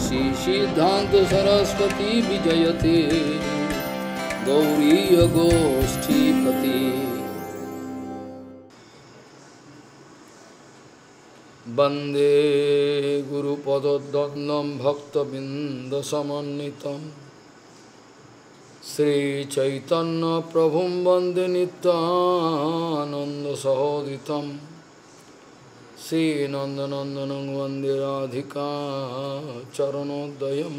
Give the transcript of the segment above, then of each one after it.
श्री सिद्धांत सरस्वती विजयते गौरी गोष्ठीपति। वंदे गुरुपदद्वन्द्वं भक्तबिंदसमन्वितं श्री चैतन्य प्रभुं वंदे नित्यानन्दसहोदितं श्री नंदनंदनं वंदे राधिका चरणोदयं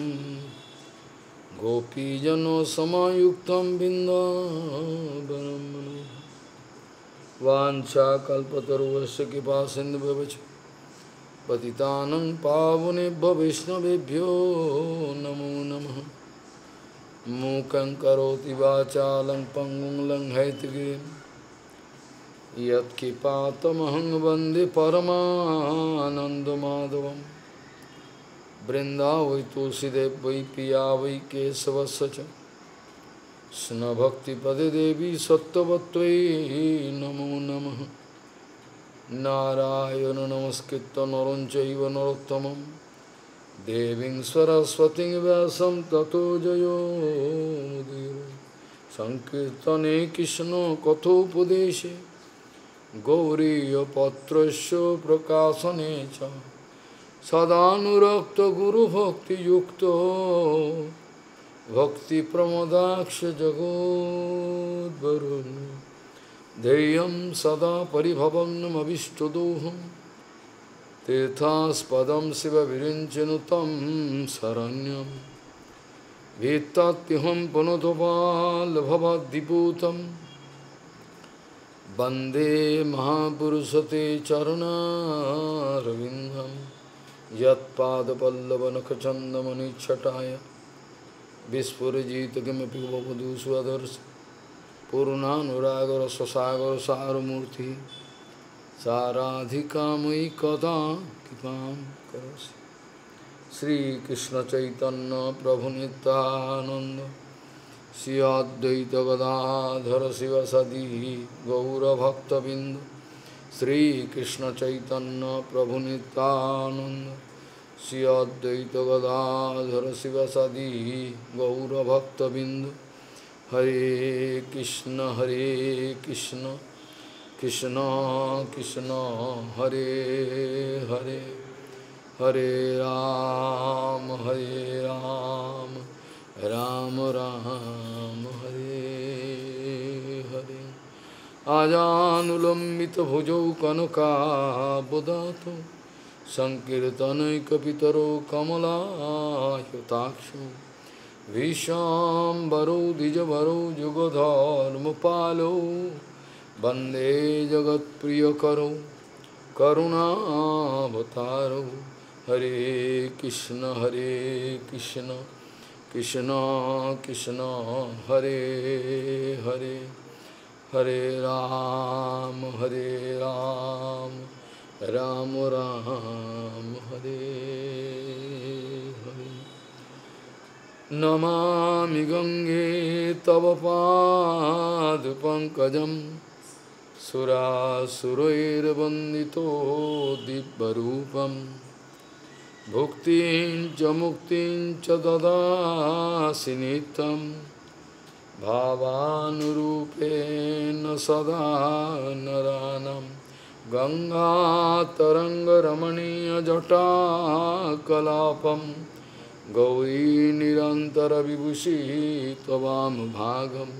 गोपीजनसमायुक्तं बिन्दावनं वाञ्छाकल्पतरुश्च कृपा सिन्धुभ्यश्च पतितानं पावनेभ्यो वैष्णवेभ्यो नमो नमः। मूकं करोति वाचालं पंगुं लंघयितगिरिं यत्किपातमहं वन्दे परमानन्दमाधवं। वृन्दावै तुलसीदेव वै पिया वै केशवस्य च कृष्णभक्तिपदे देवी सत्त्ववत्त्वयि नमो नमः। नारायण नमस्कृत्य नरं चैव नरोत्तमं देवीं सरस्वतीं व्यासं ततो जयो मुदीरये। संकीर्तने कृष्ण कथोपदेशे गौरीयपत्रस्य प्रकाशने च सदानुरक्तो गुरुभक्तियुक्तो भक्तिप्रमोदाक्ष जगोद्वरुण्य ध्येयं सदा परिभवग्नमभिष्टदोहं तीर्थास्पदं शिवविरिञ्चनुतं शरण्यं भीत्तात्युहं पुनतपाल्भवद्दिपूतं वन्दे महापुरुषते चरणारविन्दं यत्पादपल्लवनखचन्दमनिच्छटाय विस्फुरजित किमपि भवतु स्वदर्शि पूर्णानुरागर स्वसागर सारमूर्ति साराधिकामयि कदा कृपां करोसि। श्रीकृष्ण चैतन्य प्रभु नित्यानंद श्री अद्वैत गदाधर शिवसदि गौरभक्तबिंद। श्रीकृष्ण चैतन्य प्रभु नित्यानंद श्री अद्वैत गदाधर शिवसदि गौरभक्तबिंद। हरे कृष्ण कृष्ण कृष्ण हरे हरे हरे राम राम राम हरे हरे। आजानुलंबित भुजौ कनकाबदातो संकीर्तनैकपितरो कमलायताक्षो विश्वाम्बरो द्विजभरो युगधर्मपालो वन्दे जगत्प्रियकरो करुणावतारो। हरे कृष्ण कृष्ण कृष्ण हरे हरे हरे राम राम राम हरे हरे। नमामि गंगे तव पादपङ्कजं सुरासुरैर्वन्दितो दिव्यरूपं भुक्तिं च मुक्तिं च ददासि नित्यं भावानुरूपेण सदा नरानं। गंगातरङ्गरमणीयजटाकलापं गौरी निरन्तरविभूषी त्ववामभागं।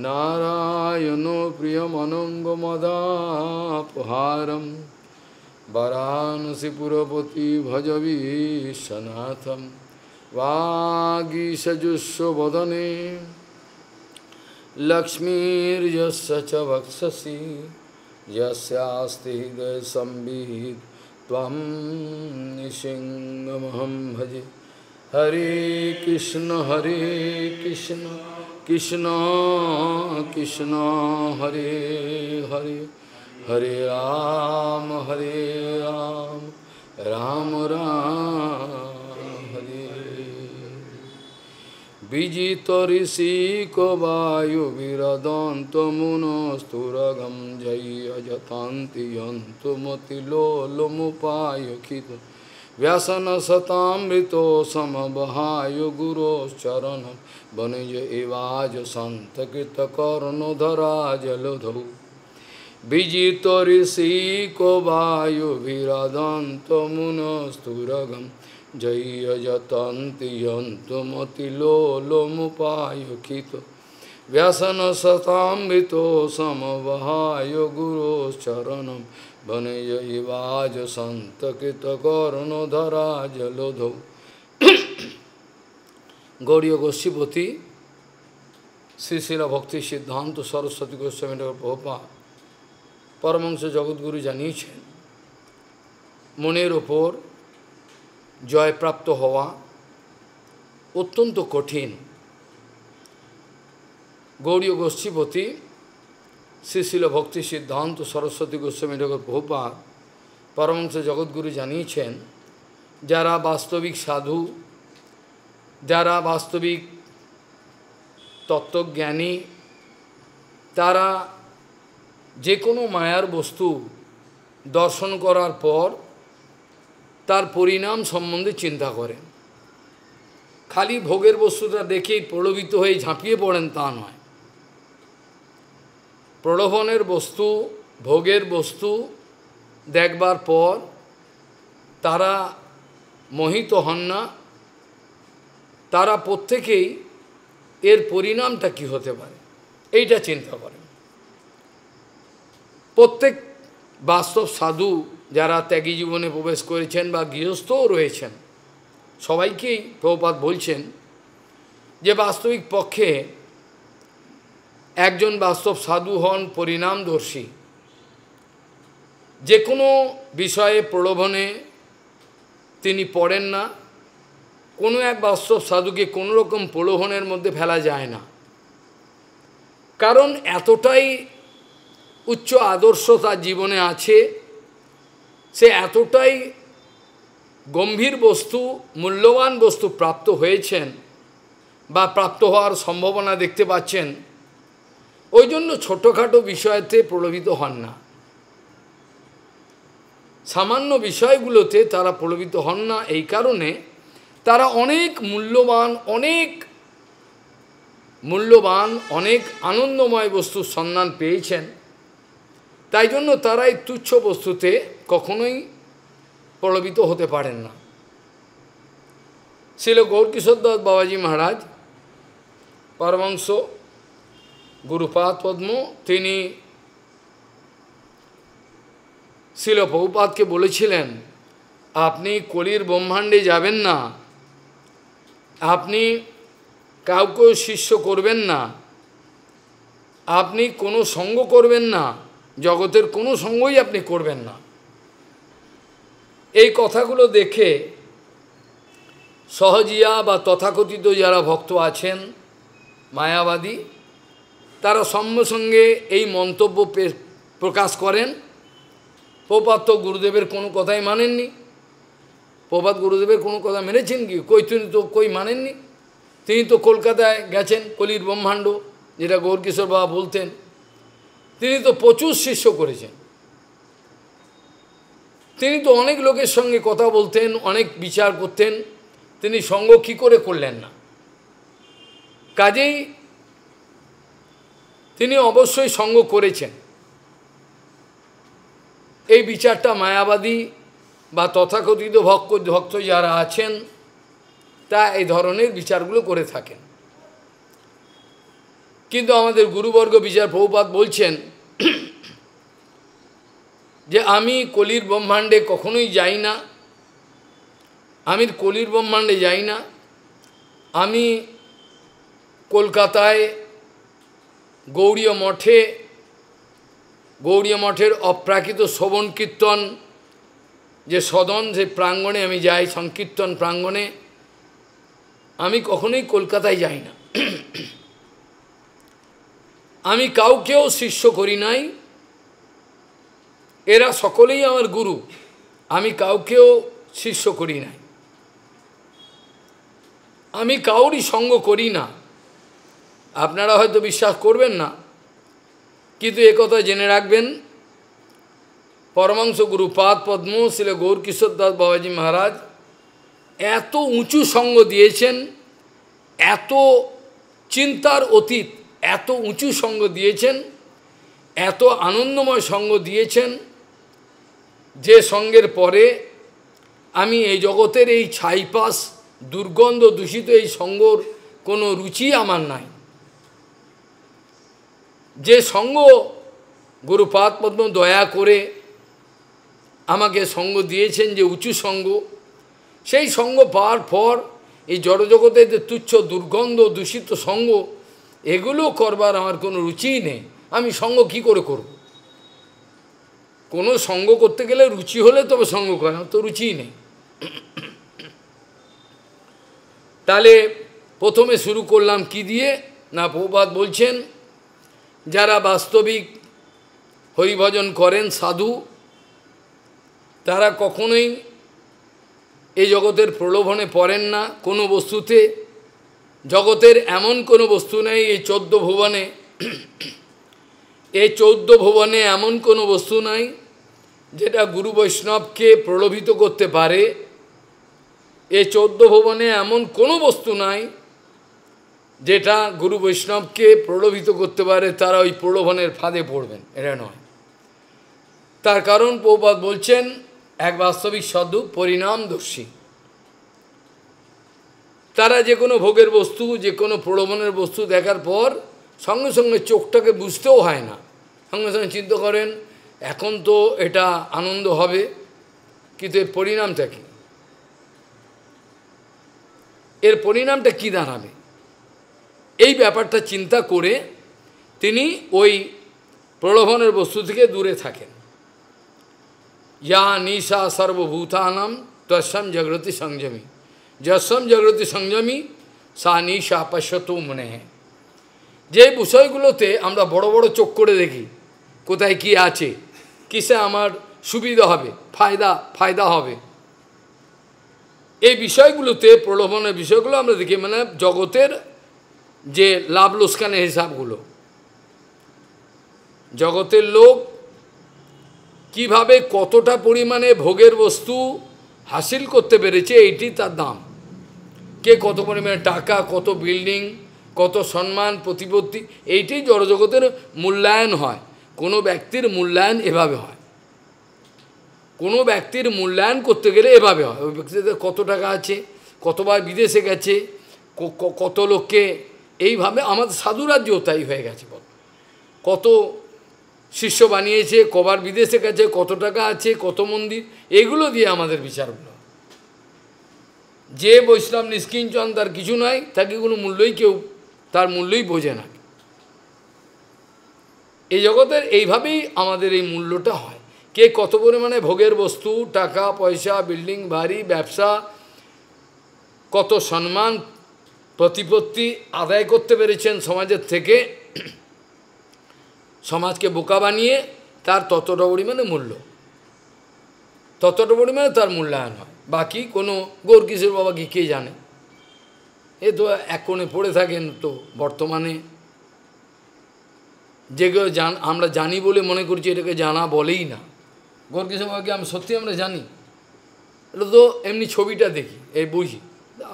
नारायणो प्रियमनङ्गमदापहारं वाराणसीपुरपति भजवीशनाथं। वागीशजुष्वदने लक्ष्मीर्यस्य च वक्षसि यस्यास्ति हृदयसंवित् त्वं निशिङ्गमहं भजे। हरे कृष्ण कृष्ण कृष्ण हरे हरे हरे राम राम हरे। विजितऋषिकवायुविरदन्तमुनस्तुरगं जय्यजतान्ति यन्तुमतिलोलमुपायखित व्यसन सतामृतो समवहाय गुरोश्चरणम वनिज एवाज संत कृत कर्णोधरा जलधौ विजित ऋषि को वायु विरादंत मुनस्तुरगम जय जतंति यंतुमतिलोलो मुपायुखित व्यसन सतामृतो समवहाय गुरोश्चरणम वनिज इवाज संत कृत कर्णोधरा जलोधौ। गौड़ीय गोस्वामीपति श्री शिल भक्ति सिद्धांत सरस्वती गोस्वामी प्रभुपाद परमहंस जगद्गुरु জানিয়েছেন মনের ওপর জয় প্রাপ্ত হওয়া অত্যন্ত কঠিন। গৌড়ীয় গোস্বামীপতি শ্রী শিল ভক্তি সিদ্ধান্ত সরস্বতী গোস্বামী ঠাকুর প্রভুপাদ পরমহংস জগদ্গুরু জানিয়েছেন যারা বাস্তবিক সাধু, যারা বাস্তবিক তত্ত্বজ্ঞানী, তারা যে কোনো মায়ার বস্তু দর্শন করার পর তার পরিণাম সম্বন্ধে চিন্তা করেন। খালি ভোগের বস্তুটা দেখেই প্রলোভিত হয়ে ঝাঁপিয়ে পড়েন তা নয়। প্রলোভনের বস্তু, ভোগের বস্তু দেখবার পর তারা মোহিত হন না, তারা প্রত্যেকেই এর পরিণামটা কী হতে পারে এইটা চিন্তা করেন। প্রত্যেক বাস্তব সাধু যারা ত্যাগী জীবনে প্রবেশ করেছেন বা গৃহস্থও রয়েছেন, সবাইকেই প্রভুপাদ বলছেন যে বাস্তবিক পক্ষে একজন বাস্তব সাধু হন পরিণামদর্শী। যে কোনো বিষয়ে প্রলোভনে তিনি পড়েন না। কোনো এক বাস্তব সাধুকে কোনো রকম প্রলোভনের মধ্যে ফেলা যায় না, কারণ এতটাই উচ্চ আদর্শ তার জীবনে আছে, সে এতটাই গম্ভীর বস্তু, মূল্যবান বস্তু প্রাপ্ত হয়েছেন বা প্রাপ্ত হওয়ার সম্ভাবনা দেখতে পাচ্ছেন, ওই জন্য ছোটোখাটো বিষয়তে প্রলোভিত হন না। সামান্য বিষয়গুলোতে তারা প্রলোভিত হন না। এই কারণে তারা অনেক মূল্যবান অনেক আনন্দময় বস্তুর সন্ধান পেয়েছেন। তাই জন্য তারা এই তুচ্ছ বস্তুতে কখনোই প্রলোভিত হতে পারেন না। শ্রীল গৌরকিশোর দাস বাবাজি মহারাজ পরমহংস গুরুপাদ পদ্ম তিনি শ্রীল প্রভুপাদকে বলেছিলেন, আপনি কলির ব্রহ্মাণ্ডে যাবেন না, আপনি কাউকে শিষ্য করবেন না, আপনি কোনো সঙ্গ করবেন না, জগতের কোনো সঙ্গই আপনি করবেন না। এই কথাগুলো দেখে সহজিয়া বা তথাকথিত যারা ভক্ত আছেন মায়াবাদী, তারা সঙ্গে সঙ্গে এই মন্তব্য প্রকাশ করেন, প্রপাত তো গুরুদেবের কোনো কথাই মানেননি। প্রপাত গুরুদেবের কোনো কথা মেনেছেন কি? তিনি তো মানেননি। তিনি তো কলকাতায় গেছেন, কলির ব্রহ্মাণ্ড যেটা গৌরকিশোর বাবা বলতেন, তিনি তো প্রচুর শিষ্য করেছেন। তিনি তো অনেক লোকের সঙ্গে কথা বলতেন, অনেক বিচার করতেন, তিনি সঙ্গ কী করে করলেন না? কাজেই তিনি অবশ্যই সঙ্গ করেছেন। এই বিচারটা মায়াবাদী বা তথাকথিত ভক্ত যারা আছেন তা এই ধরনের বিচারগুলো করে থাকেন। কিন্তু আমাদের গুরুবর্গ বিচার প্রভুপাদ বলছেন যে আমি কলির ব্রহ্মাণ্ডে কখনোই যাই না, আমি কলির ব্রহ্মাণ্ডে যাই না। আমি কলকাতায় গৌড়ীয় মঠের অপ্রাকৃত শ্রবণ কীর্তন যে সদন, যে প্রাঙ্গণে আমি যাই, সংকীর্তন প্রাঙ্গণে, আমি কখনোই কলকাতায় যাই না। আমি কাউকেও শিষ্য করি নাই, এরা সকলেই আমার গুরু, আমি কাউকেও শিষ্য করি নাই, আমি কাউরই সঙ্গ করি না। আপনারা হয়তো বিশ্বাস করবেন না, কিন্তু একথা জেনে রাখবেন পরমাংশ গুরুপাদ পদ্ম শ্রী গৌরকিশোর দাস বাবাজি মহারাজ এত উঁচু সঙ্গ দিয়েছেন, এত চিন্তার অতীত, এত উঁচু সঙ্গ দিয়েছেন, এত আনন্দময় সঙ্গ দিয়েছেন, যে সঙ্গের পরে আমি এই জগতের এই ছাইপাস দুর্গন্ধ দূষিত এই সঙ্গর কোনো রুচি আমার নাই। যে সঙ্গ গুরুপাদ পদ্ম দয়া করে আমাকে সঙ্গ দিয়েছেন, যে উঁচু সঙ্গ, সেই সঙ্গ পাওয়ার পর এই জড়জগতের যে তুচ্ছ দুর্গন্ধ দূষিত সঙ্গ, এগুলো করবার আমার কোনো রুচিই নেই। আমি সঙ্গ কি করে করব? কোনো সঙ্গ করতে গেলে রুচি হলে তবে সঙ্গ করে, তো রুচিই নেই। তাহলে প্রথমে শুরু করলাম কি দিয়ে না, প্রভুপাদ বলছেন যারা বাস্তবিক হরিভজন করেন সাধু, তারা কখনোই এই জগতের প্রলোভনে পড়েন না কোনো বস্তুতে। জগতের এমন কোনো বস্তু নেই এই 14 ভুবনে, এই 14 ভুবনে এমন কোনো বস্তু নাই যেটা গুরু বৈষ্ণবকে প্রলোভিত করতে পারে। এই 14 ভুবনে এমন কোনো বস্তু নাই যেটা গুরু বৈষ্ণবকে প্রলোভিত করতে পারে, তারা ওই প্রলোভনের ফাঁদে পড়বেন, এটা নয়। তার কারণ প্রভুপাদ বলছেন এক বাস্তবিক সাধু পরিণামদর্শী, তারা যে কোনো ভোগের বস্তু, যে কোনো প্রলোভনের বস্তু দেখার পর সঙ্গে সঙ্গে চোখটাকে বুঝতেও হয় না, সঙ্গে সঙ্গে চিন্তা করেন এখন তো এটা আনন্দ হবে, কিন্তু এর পরিণামটা কী, এর পরিণামটা কী দাঁড়াবে, এই ব্যাপারটা চিন্তা করে তিনি ওই প্রলোভনের বস্তু থেকে দূরে থাকেন। ইয়া নিশা সর্বভূতানাম তস্যাম জাগ্রতি সংযমী, যস্যাম জাগ্রতি সংযমী সা নিশা পশ্যতো মনে। যে বিষয়গুলোতে আমরা বড় বড় চোখ করে দেখি, কোথায় কি আছে, কিসে আমার সুবিধা হবে, ফায়দা হবে, এই বিষয়গুলোতে, প্রলোভনের বিষয়গুলো আমরা দেখি, মানে জগতের যে লাভ লোকসানের হিসাবগুলো, জগতের লোক কিভাবে কতটা পরিমাণে ভোগের বস্তু হাসিল করতে পেরেছে, এইটি তার দাম। কে কত পরিমাণে টাকা, কত বিল্ডিং, কত সম্মান প্রতিপত্তি, এইটাই জড়জগতের মূল্যায়ন হয়। কোনো ব্যক্তির মূল্যায়ন এভাবে হয়, কোনো ব্যক্তির মূল্যায়ন করতে গেলে এভাবে হয়। ওই ব্যক্তিদের কত টাকা আছে, কতবার বিদেশে গেছে, কত লোককে, এইভাবে আমাদের সাধুরাজ্যও তাই হয়ে গেছে। কত শিষ্য বানিয়েছে, কবার বিদেশে গেছে, কত টাকা আছে, কত মন্দির, এগুলো দিয়ে আমাদের বিচারগুলো। যে বৈষ্ণব নিষ্কিঞ্চন, তার কিছু নাই, তাকে কোনো মূল্যই কেউ তার মূল্যই বোঝে না। এই জগতের এইভাবেই আমাদের এই মূল্যটা হয়। কে কত পরিমাণে ভোগের বস্তু, টাকা পয়সা, বিল্ডিং বাড়ি, ব্যবসা, কত সম্মান প্রতিপত্তি আদায় করতে পেরেছেন সমাজের থেকে, সমাজকে বোকা বানিয়ে তার ততটা পরিমাণে মূল্য, ততটা পরিমাণে তার মূল্যায়ন হয়। বাকি কোনো গৌরকিশোর বাবা কি কে জানে, এ তো এক কোণে পড়ে থাকেন। তো বর্তমানে যেগুলো আমরা জানি বলে মনে করছি, এটাকে জানা বলেই না। গৌরকিশোর বাবাকে সত্যি আমরা জানি, এটা তো এমনি ছবিটা দেখি, এই বুঝি,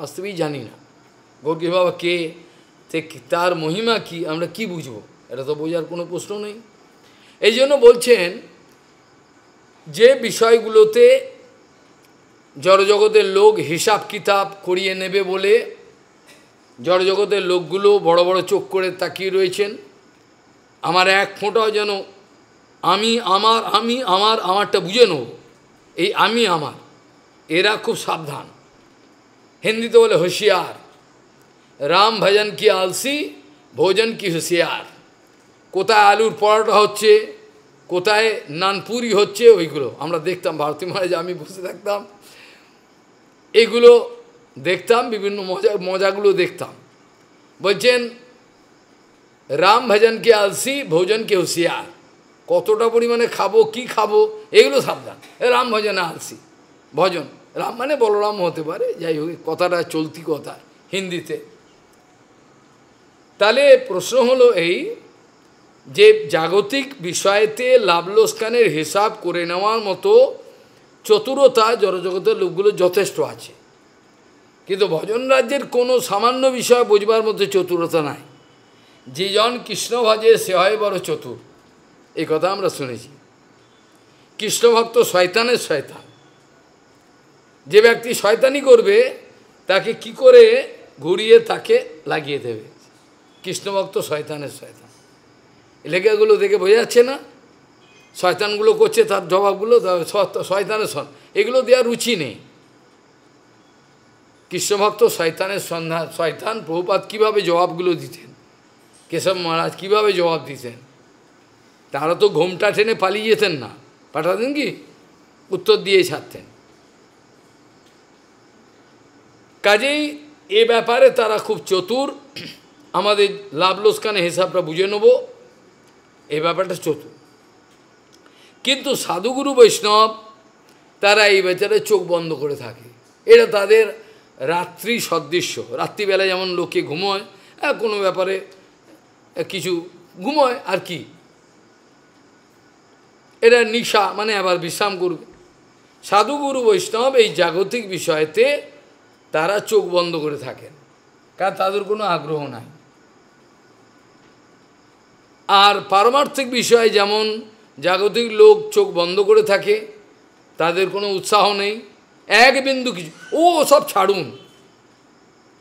বাস্তবেই জানি না গৌরকিশোর বাবা কে, তার মহিমা কি, আমরা কি বুঝবো, এটা তো বোঝার কোনো প্রশ্ন নেই। এই জন্য বলছেন যে বিষয়গুলোতে জড়জগতের লোক হিসাব কিতাব করিয়ে নেবে বলে জড়জগতের লোকগুলো বড় বড় চোখ করে তাকিয়ে রয়েছেন, আমার এক ফোঁটাও যেন আমারটা বুঝে নেব, এই আমি আমার, এরা খুব সাবধান। হিন্দিতে বলে হুঁশিয়ার, রাম ভজন কি আলসি, ভোজন কি হুঁশিয়ার। কোথায় আলুর পরোটা হচ্ছে, কোথায় নানপুরি হচ্ছে, ওইগুলো আমরা দেখতাম। ভারতী মহারাজ, আমি বসে থাকতাম, এগুলো দেখতাম, বিভিন্ন মজাগুলো দেখতাম। বলছেন রাম ভজন কে আলসি, ভোজন কে হুঁশিয়ার। কতটা পরিমাণে খাবো, কি খাবো, এগুলো সাবধান। রাম ভজনে আলসি, ভজন, রাম মানে বলরাম হতে পারে, যাই হোক কথাটা চলতি কথা হিন্দিতে। তাহলে প্রশ্ন হলো এই যে জাগতিক বিষয়েতে লাভ লোকসানের হিসাব করে নেওয়ার মতো চতুরতা জড়জগতের লোকগুলো যথেষ্ট আছে, কিন্তু ভজন রাজ্যের কোনো সামান্য বিষয় বুঝবার মধ্যে চতুরতা নাই। যেজন কৃষ্ণ ভজে সে হয় বড় চতুর, এই কথা আমরা শুনেছি। কৃষ্ণভক্ত শয়তানের শয়তান, যে ব্যক্তি শয়তানি করবে তাকে কি করে ঘুরিয়ে তাকে লাগিয়ে দেবে। কৃষ্ণভক্ত শয়তানের শয়তান, লেখাগুলো দেখে বোঝা যাচ্ছে না? শয়তানগুলো করছে তার জবাবগুলো শয়তানের এগুলো দেওয়ার রুচি নেই। কৃষ্ণভক্ত শয়তানের সন্ধান, শয়তান প্রভুপাদ কীভাবে জবাবগুলো দিতেন, কেশব মহারাজ কীভাবে জবাব দিতেন, তারা তো ঘোমটা টেনে পালিয়ে যেতেন না, পাঠাতেন কি উত্তর দিয়ে ছাড়তেন। কাজেই এ ব্যাপারে তারা খুব চতুর। আমাদের লাভ লোকসানের হিসাবটা বুঝে নেব, এই ব্যাপারটা চতুর। কিন্তু সাধুগুরু বৈষ্ণব তারা এই বেচারে চোখ বন্ধ করে থাকে। এটা তাদের রাত্রি সদৃশ্য। রাত্রিবেলা যেমন লোকে ঘুমোয়, কোনো ব্যাপারে কিছু ঘুমোয় আর কি, এরা নিশা মানে আবার বিশ্রাম করবে। সাধুগুরু বৈষ্ণব এই জাগতিক বিষয়তে তারা চোখ বন্ধ করে থাকেন, কারণ তাদের কোনো আগ্রহ নাই। আর পারমার্থিক বিষয়ে যেমন জাগতিক লোক চোখ বন্ধ করে থাকে, তাদের কোনো উৎসাহ নেই, এক বিন্দু কিছু, ও সব ছাড়ুন।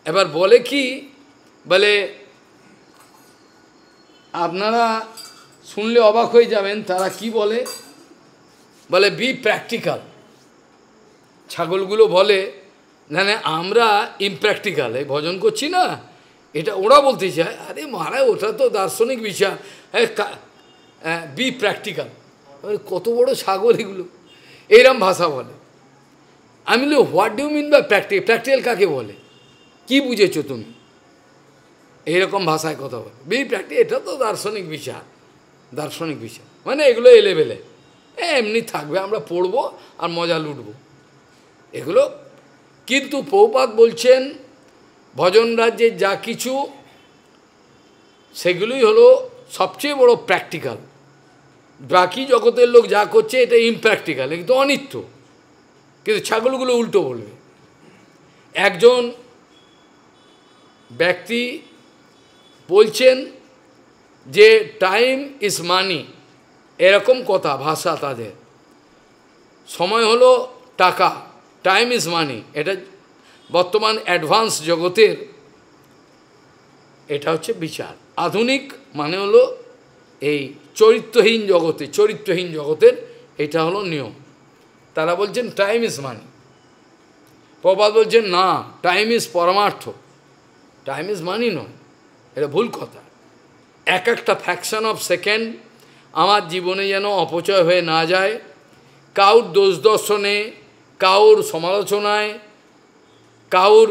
এবার বলে কি, বলে আপনারা শুনলে অবাক হয়ে যাবেন, তারা কি বলে, বলে বি প্র্যাকটিক্যাল। ছাগলগুলো বলে না না আমরা ইমপ্র্যাকটিক্যাল, এই ভজন করছি না, এটা ওরা বলতে চায়, আরে মহারাজ ওটা তো দার্শনিক বিষয়, বি প্র্যাকটিক্যাল। কত বড় ছাগল এগুলো, এইরকম ভাষা বলে। আমি বলি what do mean by practical, practical কাকে বলে, কি বুঝেছো তুমি, এইরকম ভাষায় কথা বলে। বি প্র্যাকটিক্যাল, এটা তো দার্শনিক বিষয়, দার্শনিক বিষয় মানে এগুলো এলেবেলে এমনি থাকবে, আমরা পড়বো আর মজা লুটবো এগুলো। কিন্তু প্রভুপাদ বলছেন ভজন রাজ্যে যা কিছু সেগুলোই হলো সবচেয়ে বড় প্র্যাকটিক্যাল। বাকি জগতের লোক যা করছে এটা ইমপ্র্যাকটিক্যাল, কিন্তু অনিত্য। কিন্তু ছাগলগুলো উল্টো বলবে। একজন ব্যক্তি বলছেন যে টাইম ইজ মানি, এরকম কথা ভাষা তাদের, সময় হলো টাকা, টাইম ইজ মানি, এটা বর্তমান অ্যাডভান্স জগতের এটা হচ্ছে বিচার। আধুনিক মানে হলো এই চরিত্রহীন জগতে, চরিত্রহীন জগতের এটা হলো নিয়ম। তারা বলছেন টাইম ইজ মানি, প্রবাদ বলছেন না টাইম ইজ পরমার্থ, টাইম ইজ মানি নয়, এটা ভুল কথা। এক একটা ফ্র্যাকশন অফ সেকেন্ড আমার জীবনে যেন অপচয় হয়ে না যায়, কাউর দোষ দর্শনে, কাউর সমালোচনায়, কাউর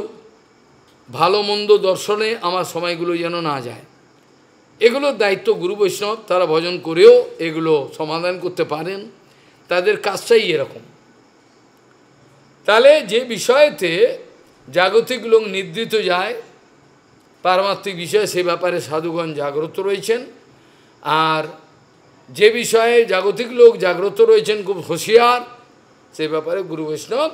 ভালো মন্দ দর্শনে আমার সময়গুলো যেন না যায়। এগুলোর দায়িত্ব গুরু বৈষ্ণব, তারা ভজন করেও এগুলো সমাধান করতে পারেন, তাদের কাজটাই এরকম। তাহলে যে বিষয়েতে জাগতিক লোক নির্দিত যায় পারমার্থিক বিষয়ে, সে ব্যাপারে সাধুগণ জাগ্রত রয়েছেন। আর যে বিষয়ে জাগতিক লোক জাগ্রত রয়েছেন খুব হুঁশিয়ার, সে ব্যাপারে গুরু বৈষ্ণব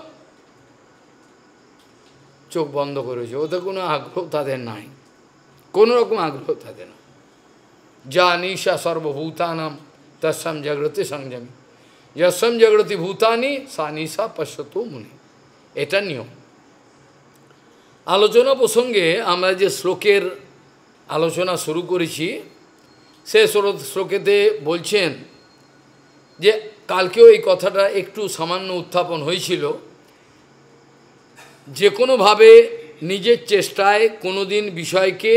চোখ বন্ধ করেছে, ওদের কোনো আগ্রহ তাদের নাই, কোনো রকম আগ্রহ তাদের না। যা নিশা সর্বভূতানাম তৎসম জাগ্রতি সংযমী, যসম জাগ্রতি ভূতানি সা নিশা পশ্যতো মুনি, এটা নিয়ম। আলোচনা প্রসঙ্গে আমরা যে শ্লোকের আলোচনা শুরু করেছি, সে শ্লোকেতে বলছেন যে কালকেও এই কথাটা একটু সামান্য উত্থাপন হয়েছিল, যে কোনোভাবে নিজের চেষ্টায় কোনো দিন বিষয়কে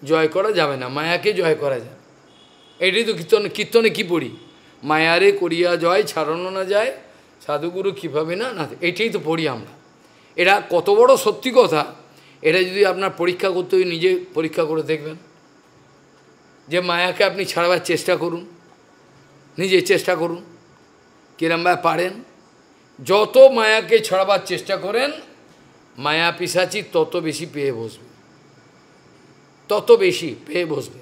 জয় করা যাবে না, মায়াকে জয় করা যায়। এটাই তো কীর্তনে কী পড়ি, মায়ারে করিয়া জয় ছাড়ানো না যায়, সাধুগুরু কীভাবে না না, এটাই তো পড়ি আমরা। এটা কত বড় সত্যি কথা, এটা যদি আপনার পরীক্ষা করতে হয় নিজে পরীক্ষা করে দেখবেন, যে মায়াকে আপনি ছাড়াবার চেষ্টা করুন, নিজে চেষ্টা করুন কিরমভাবে পারেন। যত মায়াকে ছাড়াবার চেষ্টা করেন, মায়া পিশাচি তত বেশি পেয়ে বসবে, তত বেশি পেয়ে বসবে।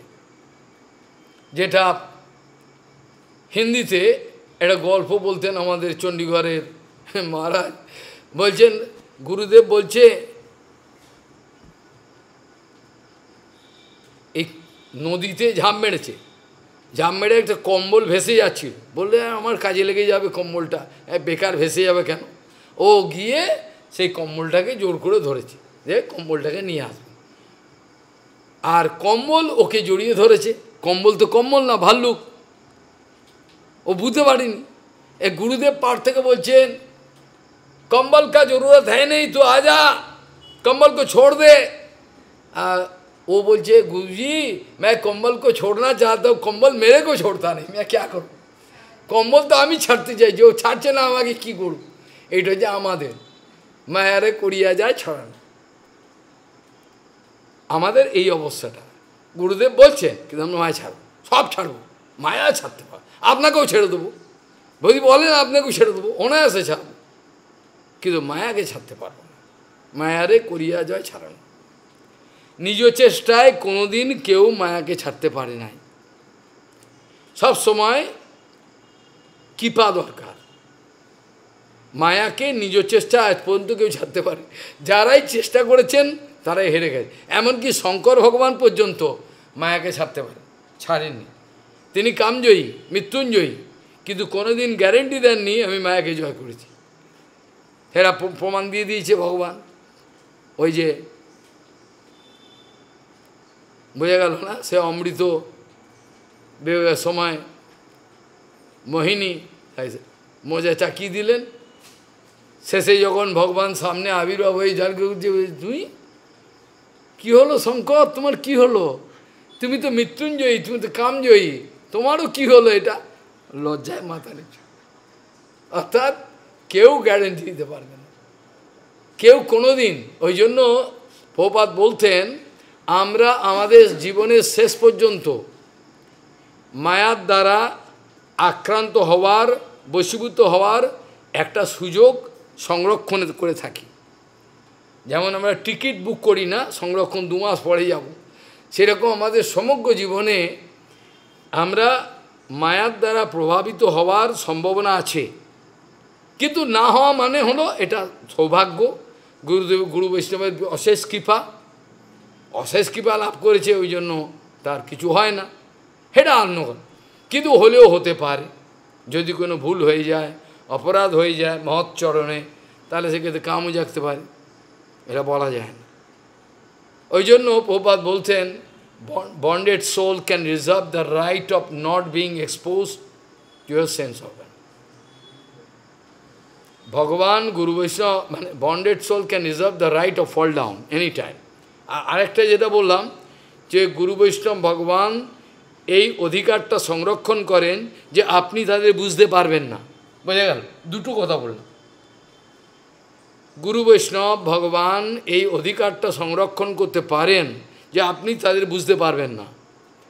যেটা হিন্দিতে একটা গল্প বলতেন আমাদের চণ্ডীগড়ের মহারাজ, বলছেন গুরুদেব বলছে এই নদীতে ঝাঁপ মেরেছে, ঝাঁপ মেরে একটা কম্বল ভেসে যাচ্ছিল, বললে আমার কাজে লেগে যাবে কম্বলটা, বেকার ভেসে যাবে কেন, ও গিয়ে সেই কম্বলটাকে জোর করে ধরেছে, যে কম্বলটাকে নিয়ে আসবে, আর কম্বল ওকে জড়িয়ে ধরেছে, কম্বল তো কম্বল না, ভাল্লুক, ও বুঝতে পারিনি। গুরুদেব পার থেকে বলছেন कंबल का जरूरत है नहीं तो आजा, कंबल को छोड़ दे। वो बोलছে गुरुजी मैं कंबल को छोड़ना चाहता हूँ, कंबल मेरे को छोड़ता नहीं, मैं क्या करूँ, कंबल तो আমি ছাড়তে চাই, যে ও ছাড়ছে না আমাকে কি করব। এইটা হচ্ছে আমাদের মায়ারে করিয়া যায় ছড়ানো, আমাদের এই অবস্থাটা। গুরুদেব বলছেন কিন্তু আমরা মায়া ছাড়ব, সব ছাড়ব, মায়া ছাড়তে পারব, আপনাকেও ছেড়ে দেবো, যদি বলেন আপনাকেও ছেড়ে দেবো, অনায়াসে ছাড়ব, কিন্তু মায়াকে ছাড়তে পারব না। মায়ারে করিয়া যায় ছাড়ানো, নিজ চেষ্টায় কোনোদিন কেউ মায়াকে ছাড়তে পারে নাই, সব সময় কৃপা দরকার। মায়াকে নিজ চেষ্টা আজ পর্যন্ত কেউ ছাড়তে পারে, যারাই চেষ্টা করেছেন তারাই হেরে গেছে। এমনকি শঙ্কর ভগবান পর্যন্ত মায়াকে ছাড়তে পারে, ছাড়েননি, তিনি কামজয়ী মৃত্যুঞ্জয়ী, কিন্তু কোনোদিন গ্যারেন্টি দেননি আমি মায়াকে জয় করেছি। এরা প্রমাণ দিয়ে দিয়েছে ভগবান, ওই যে বোঝা গেল না, সে অমৃত বিয়োগের সময় মোহিনী মোজা চাকিয়ে দিলেন, শেষে যখন ভগবান সামনে আবির্ভাব হয়ে যাকে তুই কী হলো শঙ্কর, তোমার কি হলো, তুমি তো মৃত্যুঞ্জয়ী, তুমি তো কামজয়ী, তোমারও কি হলো, এটা লজ্জায় মাথা নিচু। অর্থাৎ কেউ গ্যারেন্টি দিতে পারবে না, কেউ কোনো দিন। ওই জন্য প্রভুপাদ বলতেন আমরা আমাদের জীবনের শেষ পর্যন্ত মায়ার দ্বারা আক্রান্ত হওয়ার, বশীভূত হওয়ার একটা সুযোগ সংরক্ষণ করে থাকি। যেমন আমরা টিকিট বুক করি না, সংরক্ষণ 2 মাস পরে যাব, সেরকম আমাদের সমগ্র জীবনে আমরা মায়ার দ্বারা প্রভাবিত হওয়ার সম্ভাবনা আছে, কিন্তু না হওয়া মানে হলো এটা সৌভাগ্য, গুরুদেব গুরু বৈষ্ণবের অশেষ কৃপা, অশেষ কৃপা লাভ করেছে, ওই জন্য তার কিছু হয় না, এটা অন্য কথা। কিন্তু হলেও হতে পারে, যদি কোনো ভুল হয়ে যায়, অপরাধ হয়ে যায় মহৎ চরণে, তাহলে সেক্ষেত্রে কামও জাগতে পারে, এটা বলা যায় না। ওই জন্য প্রভুপাদ বলতেন bonded soul can reserve the right of not being expose to your sense organ. ভগবান গুরু বৈষ্ণব মানে bonded soul can reserve the right of fall down any time. আরেকটা যেটা বললাম যে গুরু বৈষ্ণব ভগবান এই অধিকারটা সংরক্ষণ করেন যে আপনি তাদের বুঝতে পারবেন না, বোঝা গেল, দুটো কথা বললাম। গুরু বৈষ্ণব ভগবান এই অধিকারটা সংরক্ষণ করতে পারেন যে আপনি তাদের বুঝতে পারবেন না।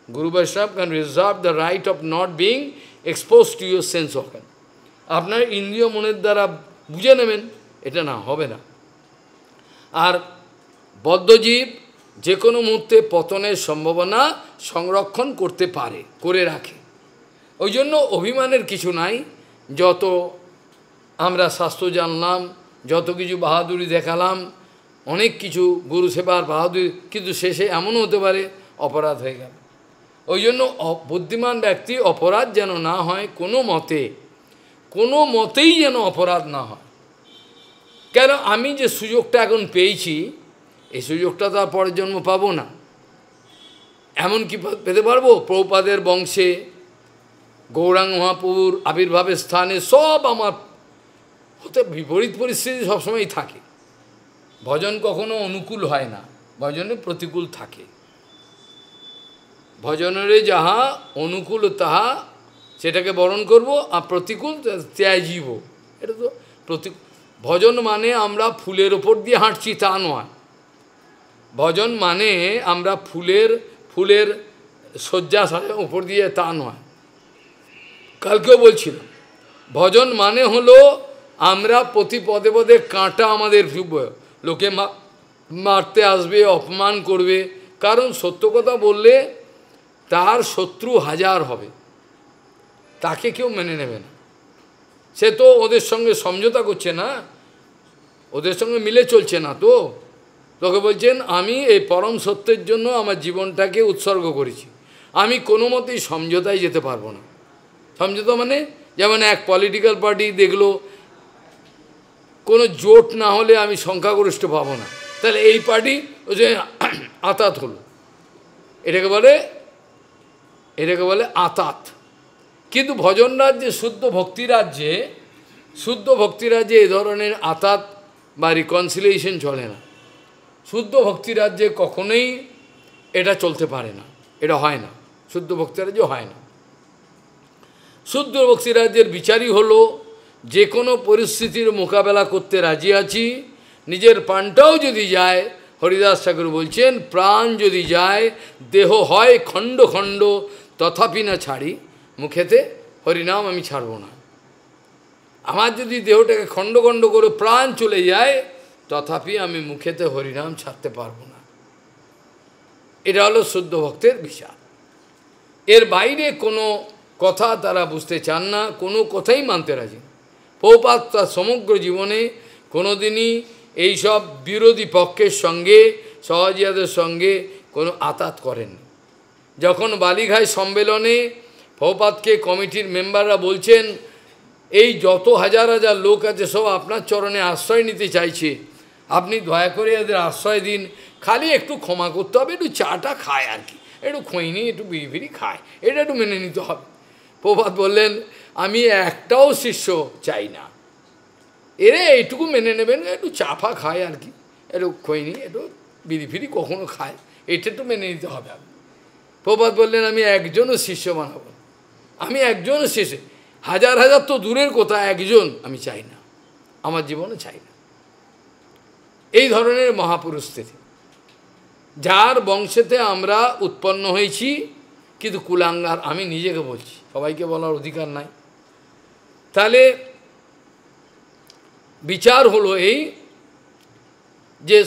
গুরু বৈষ্ণব can reserve the right of not being expose to your sense organ. আপনার ইন্দ্রিয় মনের দ্বারা বুঝে নেবেন, এটা না হবে না। আর বদ্ধজীব যে কোনো মুহূর্তে পতনের সম্ভাবনা সংরক্ষণ করতে পারে, করে রাখে। ওই জন্য অভিমানের কিছু নাই, যত আমরা শাস্ত্র জানলাম, যত কিছু বাহাদুরি দেখালাম, অনেক কিছু গুরু সেবার বাহাদুরি, কিন্তু শেষে এমনও হতে পারে অপরাধ হয়ে গেল। ওই জন্য বুদ্ধিমান ব্যক্তি অপরাধ যেন না হয়, কোনো মতেই যেন অপরাধ না হয়। কেন আমি যে সুযোগটা এখন পেয়েছি, এই সুযোগটা তো আর পরের জন্ম পাবো না। এমন কি পেতে পারবো? প্রভুপাদের বংশে গৌরাঙ্গ মহাপ্রভুর আবির্ভাবের স্থানে সব আমার হতে বিপরীত পরিস্থিতি সবসময়ই থাকে। ভজন কখনো অনুকূল হয় না, ভজনে প্রতিকূল থাকে। ভজনের যাহা অনুকূল তাহা সেটাকে বরণ করব, আর প্রতিকূল ত্যাজীব। এটা তো ভজন মানে আমরা ফুলের ওপর দিয়ে হাঁটছি তা নয়। ভজন মানে আমরা ফুলের শয্যা উপর দিয়ে তা নয়। কালকেও বলছিলাম ভজন মানে হলো আমরা প্রতি পদে পদে কাঁটা আমাদের লোকে মারতে আসবে, অপমান করবে, কারণ সত্য কথা বললে তার শত্রু 1000 হবে, তাকে কেউ মেনে নেবে না। সে তো ওদের সঙ্গে সমঝোতা করছে না, ওদের সঙ্গে মিলে চলছে না তো। তোকে বলছেন আমি এই পরম সত্যের জন্য আমার জীবনটাকে উৎসর্গ করেছি, আমি কোনো মতেই সমঝোতায় যেতে পারবো না। সমঝোতা মানে যেমন এক পলিটিক্যাল পার্টি দেখলো কোনো জোট না হলে আমি সংখ্যাগরিষ্ঠ পাবো না, তাহলে এই পার্টি ওই যে আতাত হলো, এটাকে বলে আতাত। কিন্তু ভজন রাজ্যে, শুদ্ধ ভক্তিরাজ্যে এ ধরনের আতাত বা রিকনসিলিয়েশন চলে না। শুদ্ধ ভক্তিরাজ্যে কখনোই এটা চলতে পারে না, এটা হয় না, শুদ্ধ ভক্তিরাজ্য হয় না। শুদ্ধ ভক্তিরাজ্যের বিচারই হলো যে কোনো পরিস্থিতির মোকাবেলা করতে রাজি আছি, নিজের প্রাণটাও যদি যায়, হরিদাস ঠাকুর বলছেন প্রাণ যদি যায়, দেহ হয় খণ্ড খণ্ড, তথাপি না ছাড়ি মুখেতে হরিনাম আমি ছাড়ব না। আমার যদি দেহটাকে খণ্ড খণ্ড করে প্রাণ চলে যায়, তথাপি আমি মুখেতে হরিনাম ছাড়তে পারবো না। এটা হলো শুদ্ধ ভক্তের বিচার। এর বাইরে কোনো কথা তারা বুঝতে চান না, কোনো কথাই মানতে রাজি না। প্রভুপাদ তার সমগ্র জীবনে কোনোদিনই এইসব বিরোধী পক্ষের সঙ্গে, সহজিয়াদের সঙ্গে কোনো আতাত করেননি। যখন বালিঘাই সম্মেলনে প্রভুপাদকে কমিটির মেম্বাররা বলছেন এই যত হাজার হাজার লোক আছে সব আপনার চরণে আশ্রয় নিতে চাইছে, আপনি দয়া করে এদের আশ্রয় দিন, খালি একটু ক্ষমা করতে হবে, একটু চাটা খায় আর কি, একটু খৈনি একটু বিড়ি বিড়ি খায়, এটা একটু মেনে নিতে হবে। প্রভুপাদ বললেন আমি একটাও শিষ্য চাই না, এরে এইটুকু মেনে নেবেন, একটু চাফা খায় আর কি, একটু খৈনি একটু বিড়ি ফিরি কখনো খায়, এটা একটু মেনে নিতে হবে। প্রভুপাদ বললেন আমি একজনও শিষ্য বানাবো, আমি একজনও শিষ্য, হাজার হাজার তো দূরের কথা, একজন আমি চাই না, আমার জীবনে চাই না। এই ধরনের মহাপুরুষ স্থিতি, যার বংশেতে আমরা উৎপন্ন হয়েছি, কিন্তু কুলাঙ্গার, আমি নিজেকে বলছি, সবাইকে বলার অধিকার নাই। তাহলে বিচার হলো এই যে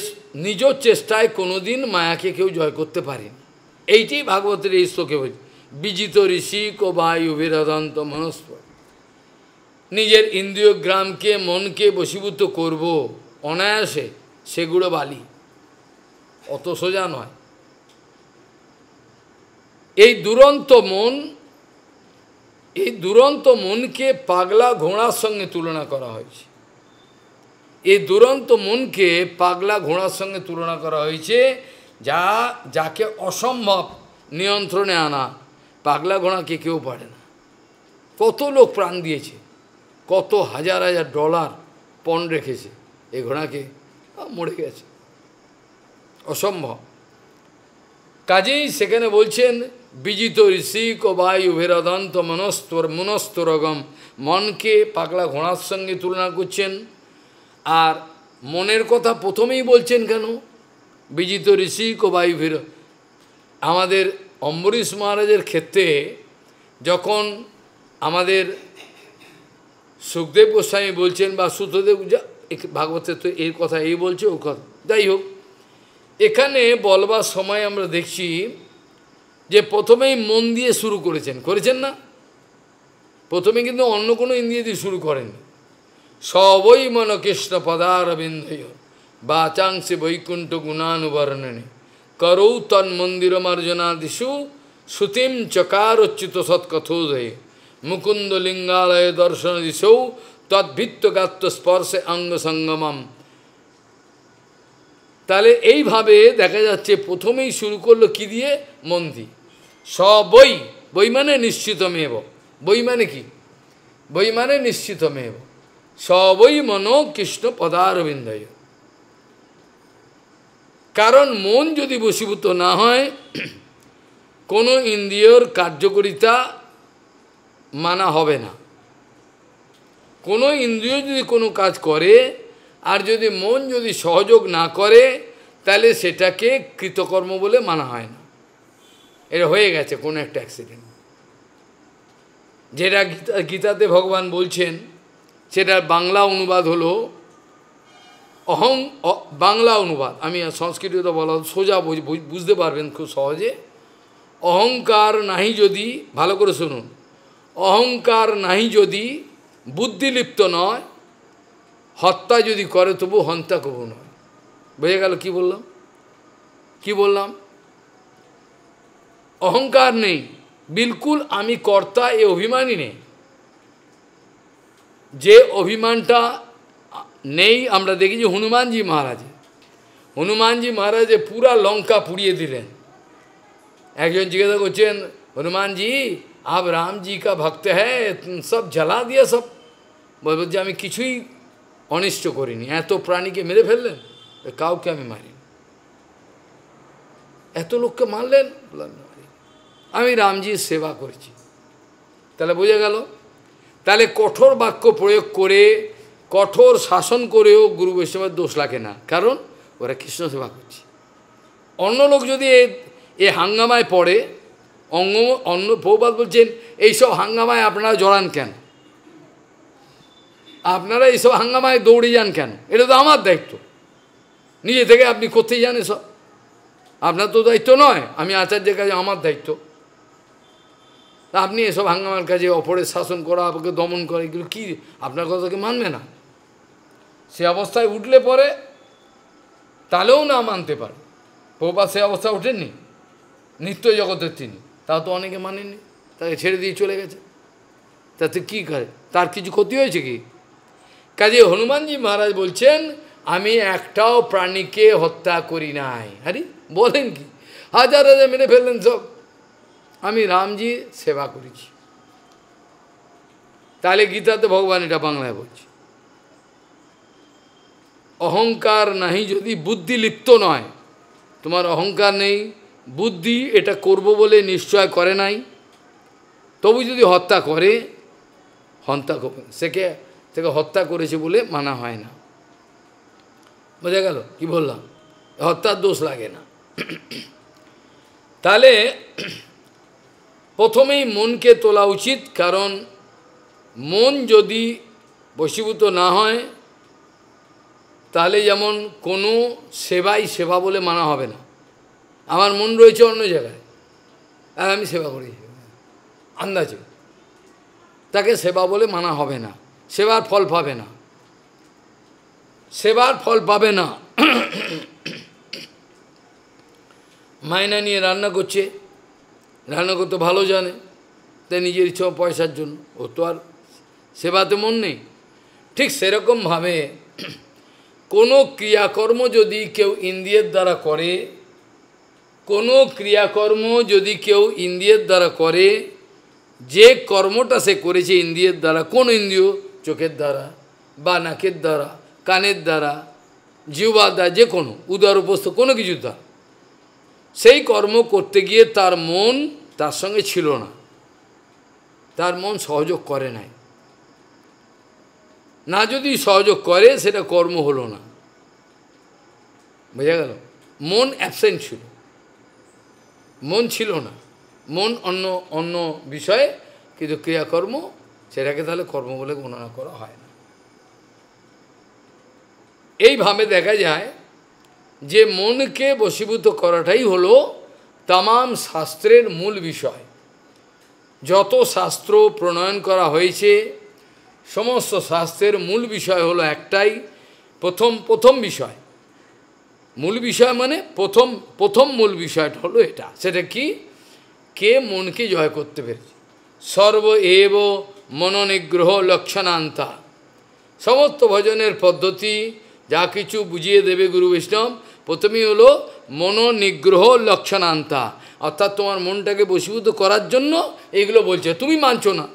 নিজ চেষ্টায় কোনোদিন মায়াকে কেউ জয় করতে পারেনি। এইটি ভাগবতের এই শ্লোকে বলছে, বিজিত ঋষি কো বায়ু বিরদন্ত মনস্ব, নিজের ইন্দ্রিয় গ্রামকে মনকে বশীভূত করব অনায়াসে, সেগুলো বালি, অত সোজা নয়। এই দুরন্ত মনকে পাগলা ঘোড়ার সঙ্গে তুলনা করা হয়েছে। এই দুরন্ত মনকে পাগলা ঘোড়ার সঙ্গে তুলনা করা হয়েছে, যাকে অসম্ভব নিয়ন্ত্রণে আনা। পাগলা ঘোড়াকে কেউ পারে না। কত লোক প্রাণ দিয়েছে, কত হাজার হাজার ডলার পণ রেখেছে, এই ঘোড়াকে মরে গেছে, অসম্ভব। কাজেই সেখানে বলছেন বিজিত ঋষিক ও বায়ু ভেরদন্ত মনস্তরগম, মনকে পাগলা ঘোড়ার সঙ্গে তুলনা করছেন। আর মনের কথা প্রথমেই বলছেন কেন? বিজিত ঋষিক ও বায়ু ভের, আমাদের অম্বরীশ মহারাজের ক্ষেত্রে যখন আমাদের সুখদেব গোস্বামী বলছেন বা সুতদেব, ভাগবতের তো এর কথা এই বলছে, ও কথা যাই হোক, এখানে বলবার সময় আমরা দেখছি যে প্রথমেই মন দিয়ে শুরু করেছেন না, প্রথমে কিন্তু অন্য কোনো ইন্দ্রিয় দিয়ে শুরু করেন। সবই মন কৃষ্ণ পদারবিন্দয় বাচাংসে বৈকুণ্ঠ গুণানুবর্ণনে করৌ তন্মন্দির মার্জনাদিষু শ্রুতিম চকারচ্যুত সৎকথোদয়ে মুকুন্দ লিঙ্গালয় দর্শন দিশৌ তদ্ভিত্তগাত্ম স্পর্শে অঙ্গ সঙ্গমম। তাহলে এইভাবে দেখা যাচ্ছে প্রথমেই শুরু করলো কি দিয়ে? মন দিয়ে। সবই, বই মানে নিশ্চিতমেব, বই মানে কি? বই মানে নিশ্চিতমেব, সবই মনো কৃষ্ণ পদারবিন্দয়। কারণ মন যদি বশীভূত না হয়, কোনো ইন্দ্রিয়র কার্যকারিতা মানা হবে না। কোনো ইন্দ্রিয় যদি কোনো কাজ করে আর যদি মন যদি সহযোগ না করে, তাহলে সেটাকে কৃতকর্ম বলে মানা হয় না। এটা হয়ে গেছে কোনো একটা অ্যাক্সিডেন্ট। যেটা গীতাতে ভগবান বলছেন, সেটার বাংলা অনুবাদ হলো বাংলা অনুবাদ, আমি সংস্কৃত বলা সোজা বুঝতে পারবেন খুব সহজে। অহংকার নাহি যদি, ভালো করে শুনুন, অহংকার নাহি যদি, বুদ্ধিলিপ্ত নয়, হত্যা যদি করে তবু হন্তা কবু নয়। বুঝে গেল কি বললাম? কি বললাম? অহংকার নেই, বিলকুল আমি কর্তা এ অভিমানই নেই। যে অভিমানটা নেই আমরা দেখেছি হনুমানজি মহারাজে। হনুমানজি মহারাজে পুরা লঙ্কা পুড়িয়ে দিলেন। একজন জিজ্ঞাসা করছেন, হনুমানজি আপ রামজি কা ভক্ত হ্যাঁ, সব জ্বালা দিয়ে সব। বলছে আমি কিছুই অনিষ্ট করিনি, এত প্রাণীকে মেরে ফেললেন। কাউকে আমি মারিনি। এত লোককে মারলেন, আমি রামজির সেবা করেছি। তাহলে বোঝা গেল? তাহলে কঠোর বাক্য প্রয়োগ করে, কঠোর শাসন করেও গুরু বৈষ্ণবের দোষ লাগে না, কারণ ওরা কৃষ্ণ সেবা করছে। অন্য লোক যদি এ হাঙ্গামায় পড়ে, অন্য প্রভুপাদ বলছেন এইসব হাঙ্গামায় আপনারা জড়ান কেন? আপনারা এইসব হাঙ্গামায় দৌড়ে যান কেন? এটা তো আমার দায়িত্ব। নিজে থেকে আপনি করতেই যান এসব, আপনার তো দায়িত্ব নয়। আমি আচার্যের কাছে আমার দায়িত্ব। আপনি এসব হাঙ্গামার কাজে অপরের শাসন করা, আপনাকে দমন করা, এগুলো কি আপনার কথাকে মানবে না? সে অবস্থায় উঠলে পরে তাহলেও না মানতে পারে। প্রভুপাদ সে অবস্থা ওঠেননি, নিত্য জগতের তিনি, তাও তো অনেকে মানেননি, তাকে ছেড়ে দিয়ে চলে গেছে। তাতে কী করে? তার কিছু ক্ষতি হয়েছে কি? কাজে হনুমানজি মহারাজ বলছেন আমি একটাও প্রাণীকে হত্যা করি নাই। আরে বলেন কি? হাজার হাজার মেরে ফেললেন সব, আমি রামজি সেবা করেছি। তাহলে গীতাতে ভগবান এটা বাংলায় বলছে, অহংকার নাহি যদি, বুদ্ধি লিপ্ত নয়। তোমার অহংকার নেই, বুদ্ধি এটা করব বলে নিশ্চয় করে নাই, তবু যদি হত্যা করে, হত্যা করবে থেকে হত্যা করেছে বলে মানা হয় না। বোঝা গেল কি বললাম? হত্যার দোষ লাগে না। তাহলে প্রথমেই মনকে তোলা উচিত, কারণ মন যদি বশীভূত না হয় তাহলে যেমন কোনো সেবাই সেবা বলে মানা হবে না। আমার মন রয়েছে অন্য জায়গায় আর আমি সেবা করি আন্দাজে, তাকে সেবা বলে মানা হবে না, সেবার ফল পাবে না, সেবার ফল পাবে না। মাইনা নিয়ে রান্না করছে, রান্না করতে ভালো জানে, তাই নিজের ইচ্ছা পয়সার জন্য, ও তো আর সেবাতে মন নেই। ঠিক সেরকমভাবে কোনো ক্রিয়াকর্ম যদি কেউ ইন্দ্রিয়ের দ্বারা করে, কোনো ক্রিয়াকর্ম যদি কেউ ইন্দ্রিয়ের দ্বারা করে, যে কর্মটা সে করেছে ইন্দ্রিয়ের দ্বারা, কোন ইন্দ্রিয়? চোখের দ্বারা বা নাকের দ্বারা, কানের দ্বারা, জিহ্বার দ্বারা, যে কোনো উদর উপস্থ কোনো কিছু দ্বারা, সেই কর্ম করতে গিয়ে তার মন তার সঙ্গে ছিল না, তার মন সহযোগ করে নাই। না যদি সহযোগ করে সেটা কর্ম হলো না। বোঝা গেল? মন অ্যাবসেন্ট ছিল, মন ছিল না, মন অন্য অন্য বিষয়ে, কিন্তু ক্রিয়াকর্ম সেটাকে তাহলে কর্ম বলে গণনা করা হয় না। এইভাবে দেখা যায় যে মনকে বশীভূত করাটাই হলো তামাম শাস্ত্রের মূল বিষয়। যত শাস্ত্র প্রণয়ন করা হয়েছে, সমস্ত শাস্ত্রের মূল বিষয় হলো একটাই, প্রথম বিষয়, মূল বিষয় মানে প্রথম মূল বিষয়টা হলো এটা। সেটা কি? কে মনকে জয় করতে পেরেছে। সর্ব এব মনোনিগ্রহ লক্ষণান্তা। সমস্ত ভজনের পদ্ধতি যা কিছু বুঝিয়ে দেবে গুরু বৈষ্ণব, প্রথমেই হলো মনোনিগ্রহ লক্ষণান্তা, অর্থাৎ তোমার মনটাকে বশীভূত করার জন্য এইগুলো বলছে। তুমি মানছো না,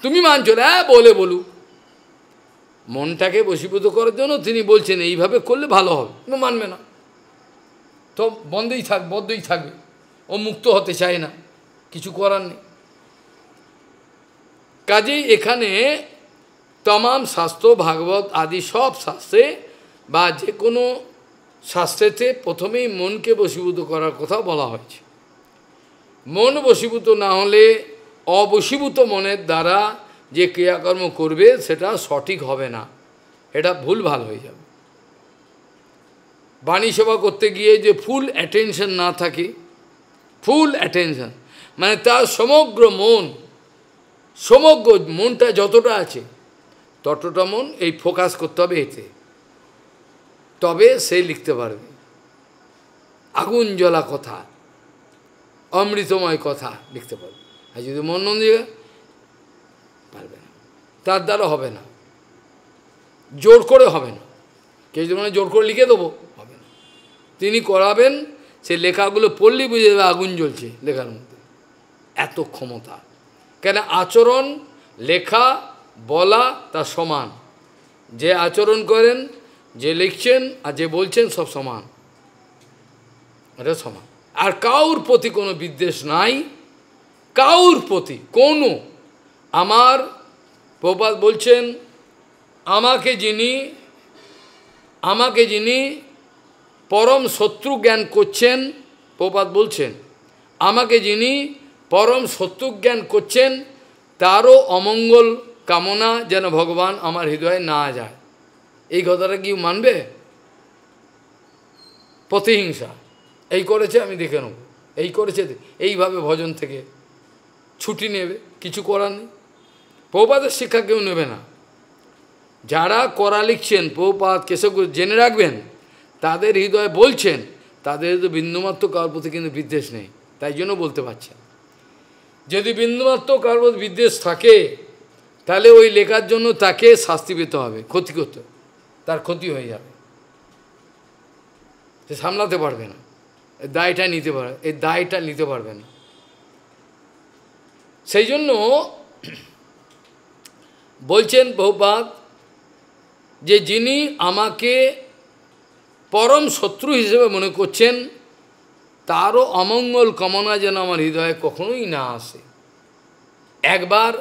তুমি মানছো না, বলে বলুক। মনটাকে বশীভূত করার জন্য তিনি বলছেন এইভাবে করলে ভালো হবে, কিন্তু মানবে না, তো বদ্ধই থাকবে, ও মুক্ত হতে চায় না, কিছু করার নেই। কাজেই এখানে তমাম শাস্ত্র, ভাগবত আদি সব শাস্ত্রে বা যে কোনো শাস্ত্রেতে প্রথমেই মনকে বশীভূত করার কথা বলা হয়েছে। মন বশীভূত না হলে অবশীভূত মনের দ্বারা যে ক্রিয়াকর্ম করবে সেটা সঠিক হবে না, এটা ভুলভাল হয়ে যাবে। বাণী সেবা করতে গিয়ে যে ফুল অ্যাটেনশন না থাকে, ফুল অ্যাটেনশন মানে তার সমগ্র মন সমগ্র মনটা যতটা আছে ততটা মন এই ফোকাস করতে হবে এতে, তবে সে লিখতে পারবে। আগুন জ্বলা কথা, অমৃতময় কথা লিখতে পারবে। আর যদি মন নন দিয়ে পারবে না, তার দ্বারা হবে না, জোর করে হবে না। কেউ যদি মানে জোর করে লিখে দেবো, হবে না। তিনি করাবেন, সে লেখাগুলো পড়লেই বুঝে যাবে আগুন জ্বলছে লেখার মধ্যে, এত ক্ষমতা। কেন আচরণ, লেখা, বলা তার সমান। যে আচরণ করেন, যে লিখছেন আর যে বলছেন সব সমান, এটা সমান। আর কাউর প্রতি কোনো বিদ্বেষ নাই, কাউর প্রতি কোনো। আমার প্রভুপাদ বলছেন, আমাকে যিনি পরম শত্রু জ্ঞান করছেন, প্রভুপাদ বলছেন আমাকে যিনি পরম শত্রু জ্ঞান করছেন তারও অমঙ্গল কামনা যেন ভগবান আমার হৃদয়ে না যায়। এই কথাটা কি মানবে? প্রতিহিংসা এই করেছে আমি দেখে নেব, এই করেছে, এইভাবে ভজন থেকে ছুটি নেবে, কিছু করার নেই। প্রভুপাদের শিক্ষা কেউ নেবে না। যারা করা লিখছেন প্রভুপাদ কেশব জেনে রাখবেন, তাদের হৃদয়ে বলছেন, তাদের তো বিন্দুমাত্র কারোর প্রতি কিন্তু বিদ্বেষ নেই, তাই জন্য বলতে পারছেন। যদি বিন্দুমাত্র কারোর প্রতি বিদ্বেষ থাকে, তাহলে ওই লেখার জন্য তাকে শাস্তি পেতে হবে, ক্ষতি করতে, তার ক্ষতি হয়ে যাবে, সে সামলাতে পারবে না, এই দায়টা নিতে পারবে না। সেই জন্য বলছেন প্রভুপাদ যে যিনি আমাকে পরম শত্রু হিসেবে মনে করছেন, তারও অমঙ্গল কামনা যেন আমার হৃদয়ে কখনোই না আসে। একবার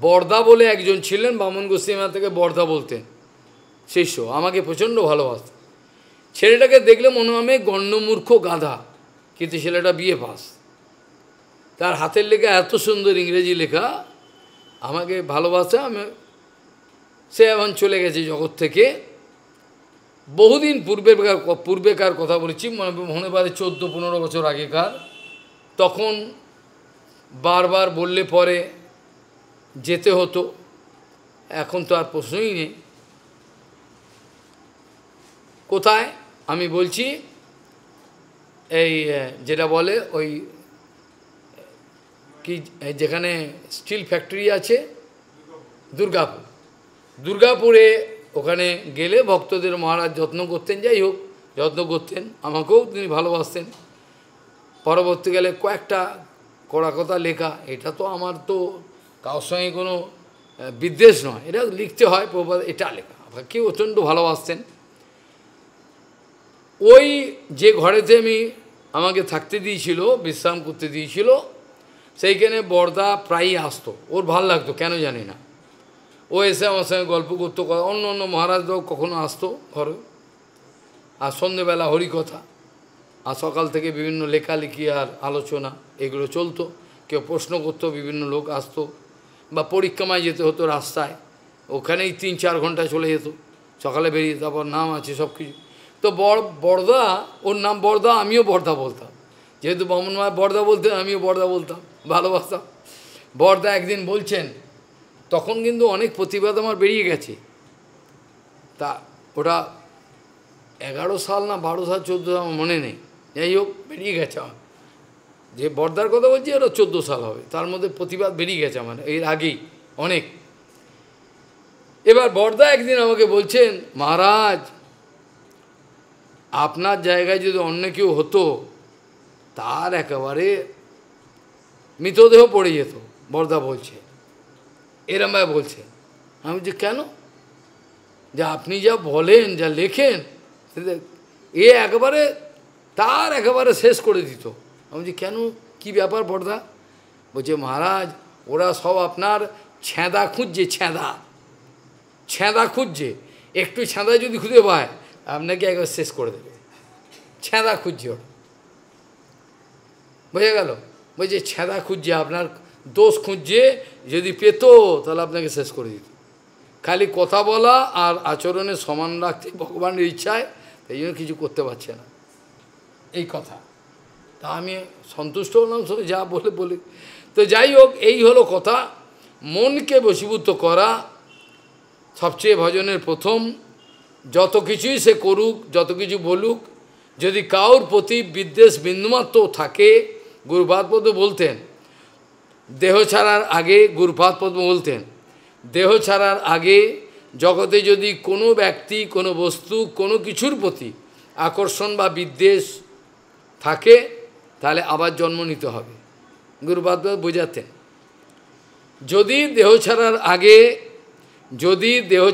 বরদা বলে একজন ছিলেন, বামন গোস্বামী থেকে বরদা বলতেন, শিষ্য, আমাকে প্রচণ্ড ভালোবাসতেন। ছেলেটাকে দেখলে মনে হবে গণ্ডমূর্খ গাধা, কিন্তু ছেলেটা বিএ পাস, তার হাতের লেখা এত সুন্দর ইংরেজি লেখা, আমাকে ভালোবাসে। সে এখন চলে গেছে জগৎ থেকে, বহুদিন পূর্বেকার কথা বলেছি, মনে পারে 14-15 বছর আগেকার। তখন বারবার বললে পরে যেতে হতো, এখন তো আর প্রশ্নই নেই। কোথায় আমি বলছি, এই যেটা বলে ওই কি, যেখানে স্টিল ফ্যাক্টরি আছে, দুর্গাপুরে ওখানে গেলে ভক্তদের মহারাজ যত্ন করতেন, যাই হোক যত্ন করতেন, আমাকেও তিনি ভালোবাসতেন। পরবর্তীকালে কয়েকটা কড়া কথা লেখা, এটা তো আমার তো কারোর সঙ্গে কোনো বিদ্বেষ নয়, এটা লিখতে হয় প্রভুপাদ, এটা লেখা আমাকে অত্যন্ত ভালোবাসতেন। ওই যে ঘরেতে আমাকে থাকতে দিয়েছিল, বিশ্রাম করতে দিয়েছিল, সেইখানে বরদা প্রায়ই আসতো, ওর ভাল লাগতো কেন জানি না। ও এসে আমার সঙ্গে গল্প করতো, অন্য অন্য মহারাজরাও কখনো আসতো ঘরে, আর সন্ধ্যেবেলা হরিকথা, আর সকাল থেকে বিভিন্ন লেখালেখি আর আলোচনা এগুলো চলতো। কেউ প্রশ্ন করতো, বিভিন্ন লোক আসতো, বা পরিক্রমায় যেতে হতো রাস্তায়, ওখানেই 3-4 ঘন্টা চলে যেত, সকালে বেরিয়ে তারপর নাম আছে সব কিছু। তো বরদা, ওর নাম বরদা, আমিও বরদা বলতাম, যেহেতু বামন মায়ের বরদা বলতেন, আমিও বরদা বলতাম, ভালোবাসতাম। বরদা একদিন বলছেন, তখন কিন্তু অনেক প্রতিবাদ আমার বেরিয়ে গেছে, তা ওটা 11 সাল না 12 সাল 14 সাল আমার মনে নেই, যাই হোক বেরিয়ে গেছে আমার। যে বরদার কথা বলছি ওটা 14 সাল হবে, তার মধ্যে প্রতিবাদ বেরিয়ে গেছে আমার এর আগেই অনেক। এবার বরদা একদিন আমাকে বলছেন, মহারাজ আপনার জায়গায় যদি অন্য কেউ হতো, তার একেবারে মৃতদেহ পড়ে যেত। বরদা বলছে, এরমভাবে বলছে। আমি বলছি কেন? যে আপনি যা বলেন, যা লেখেন, এ একেবারে তার একেবারে শেষ করে দিত। আমি বলছি কেন, কি ব্যাপার বরদা? বলছে মহারাজ ওরা সব আপনার ছেঁদা খুঁজছে, ছেঁদা খুঁজছে, একটু ছেঁদা যদি খুঁজে পায় আপনাকে একবার শেষ করে দেবে, ছেঁদা খুঁজছে ওরা, বুঝে গেল? বলছে ছেঁদা খুঁজছে, আপনার দোষ খুঁজছে, যদি পেত তাহলে আপনাকে শেষ করে দিত। খালি কথা বলা আর আচরণে সমান রাখতে ভগবানের ইচ্ছায়, এই জন্য কিছু করতে পারছে না, এই কথা। তা আমি সন্তুষ্ট হলাম, সবাই যা বলে। তো যাই হোক, এই হলো কথা। মনকে বশীভূত করা সবচেয়ে ভজনের প্রথম। যত কিছুই সে করুক, যত কিছু বলুক, যদি কাউর প্রতি বিদ্বেষ বিন্দুমাত্র থাকে, গুরুপাদ বলতেন দেহ ছাড়ার আগে, গুরুপাদ বলতেন দেহ ছাড়ার আগে জগতে যদি কোনো ব্যক্তি, কোনো বস্তু, কোনো কিছুর প্রতি আকর্ষণ বা বিদ্বেষ থাকে, তাহলে আবার জন্ম নিতে হবে। গুরুপাদ বোঝাতেন যদি দেহ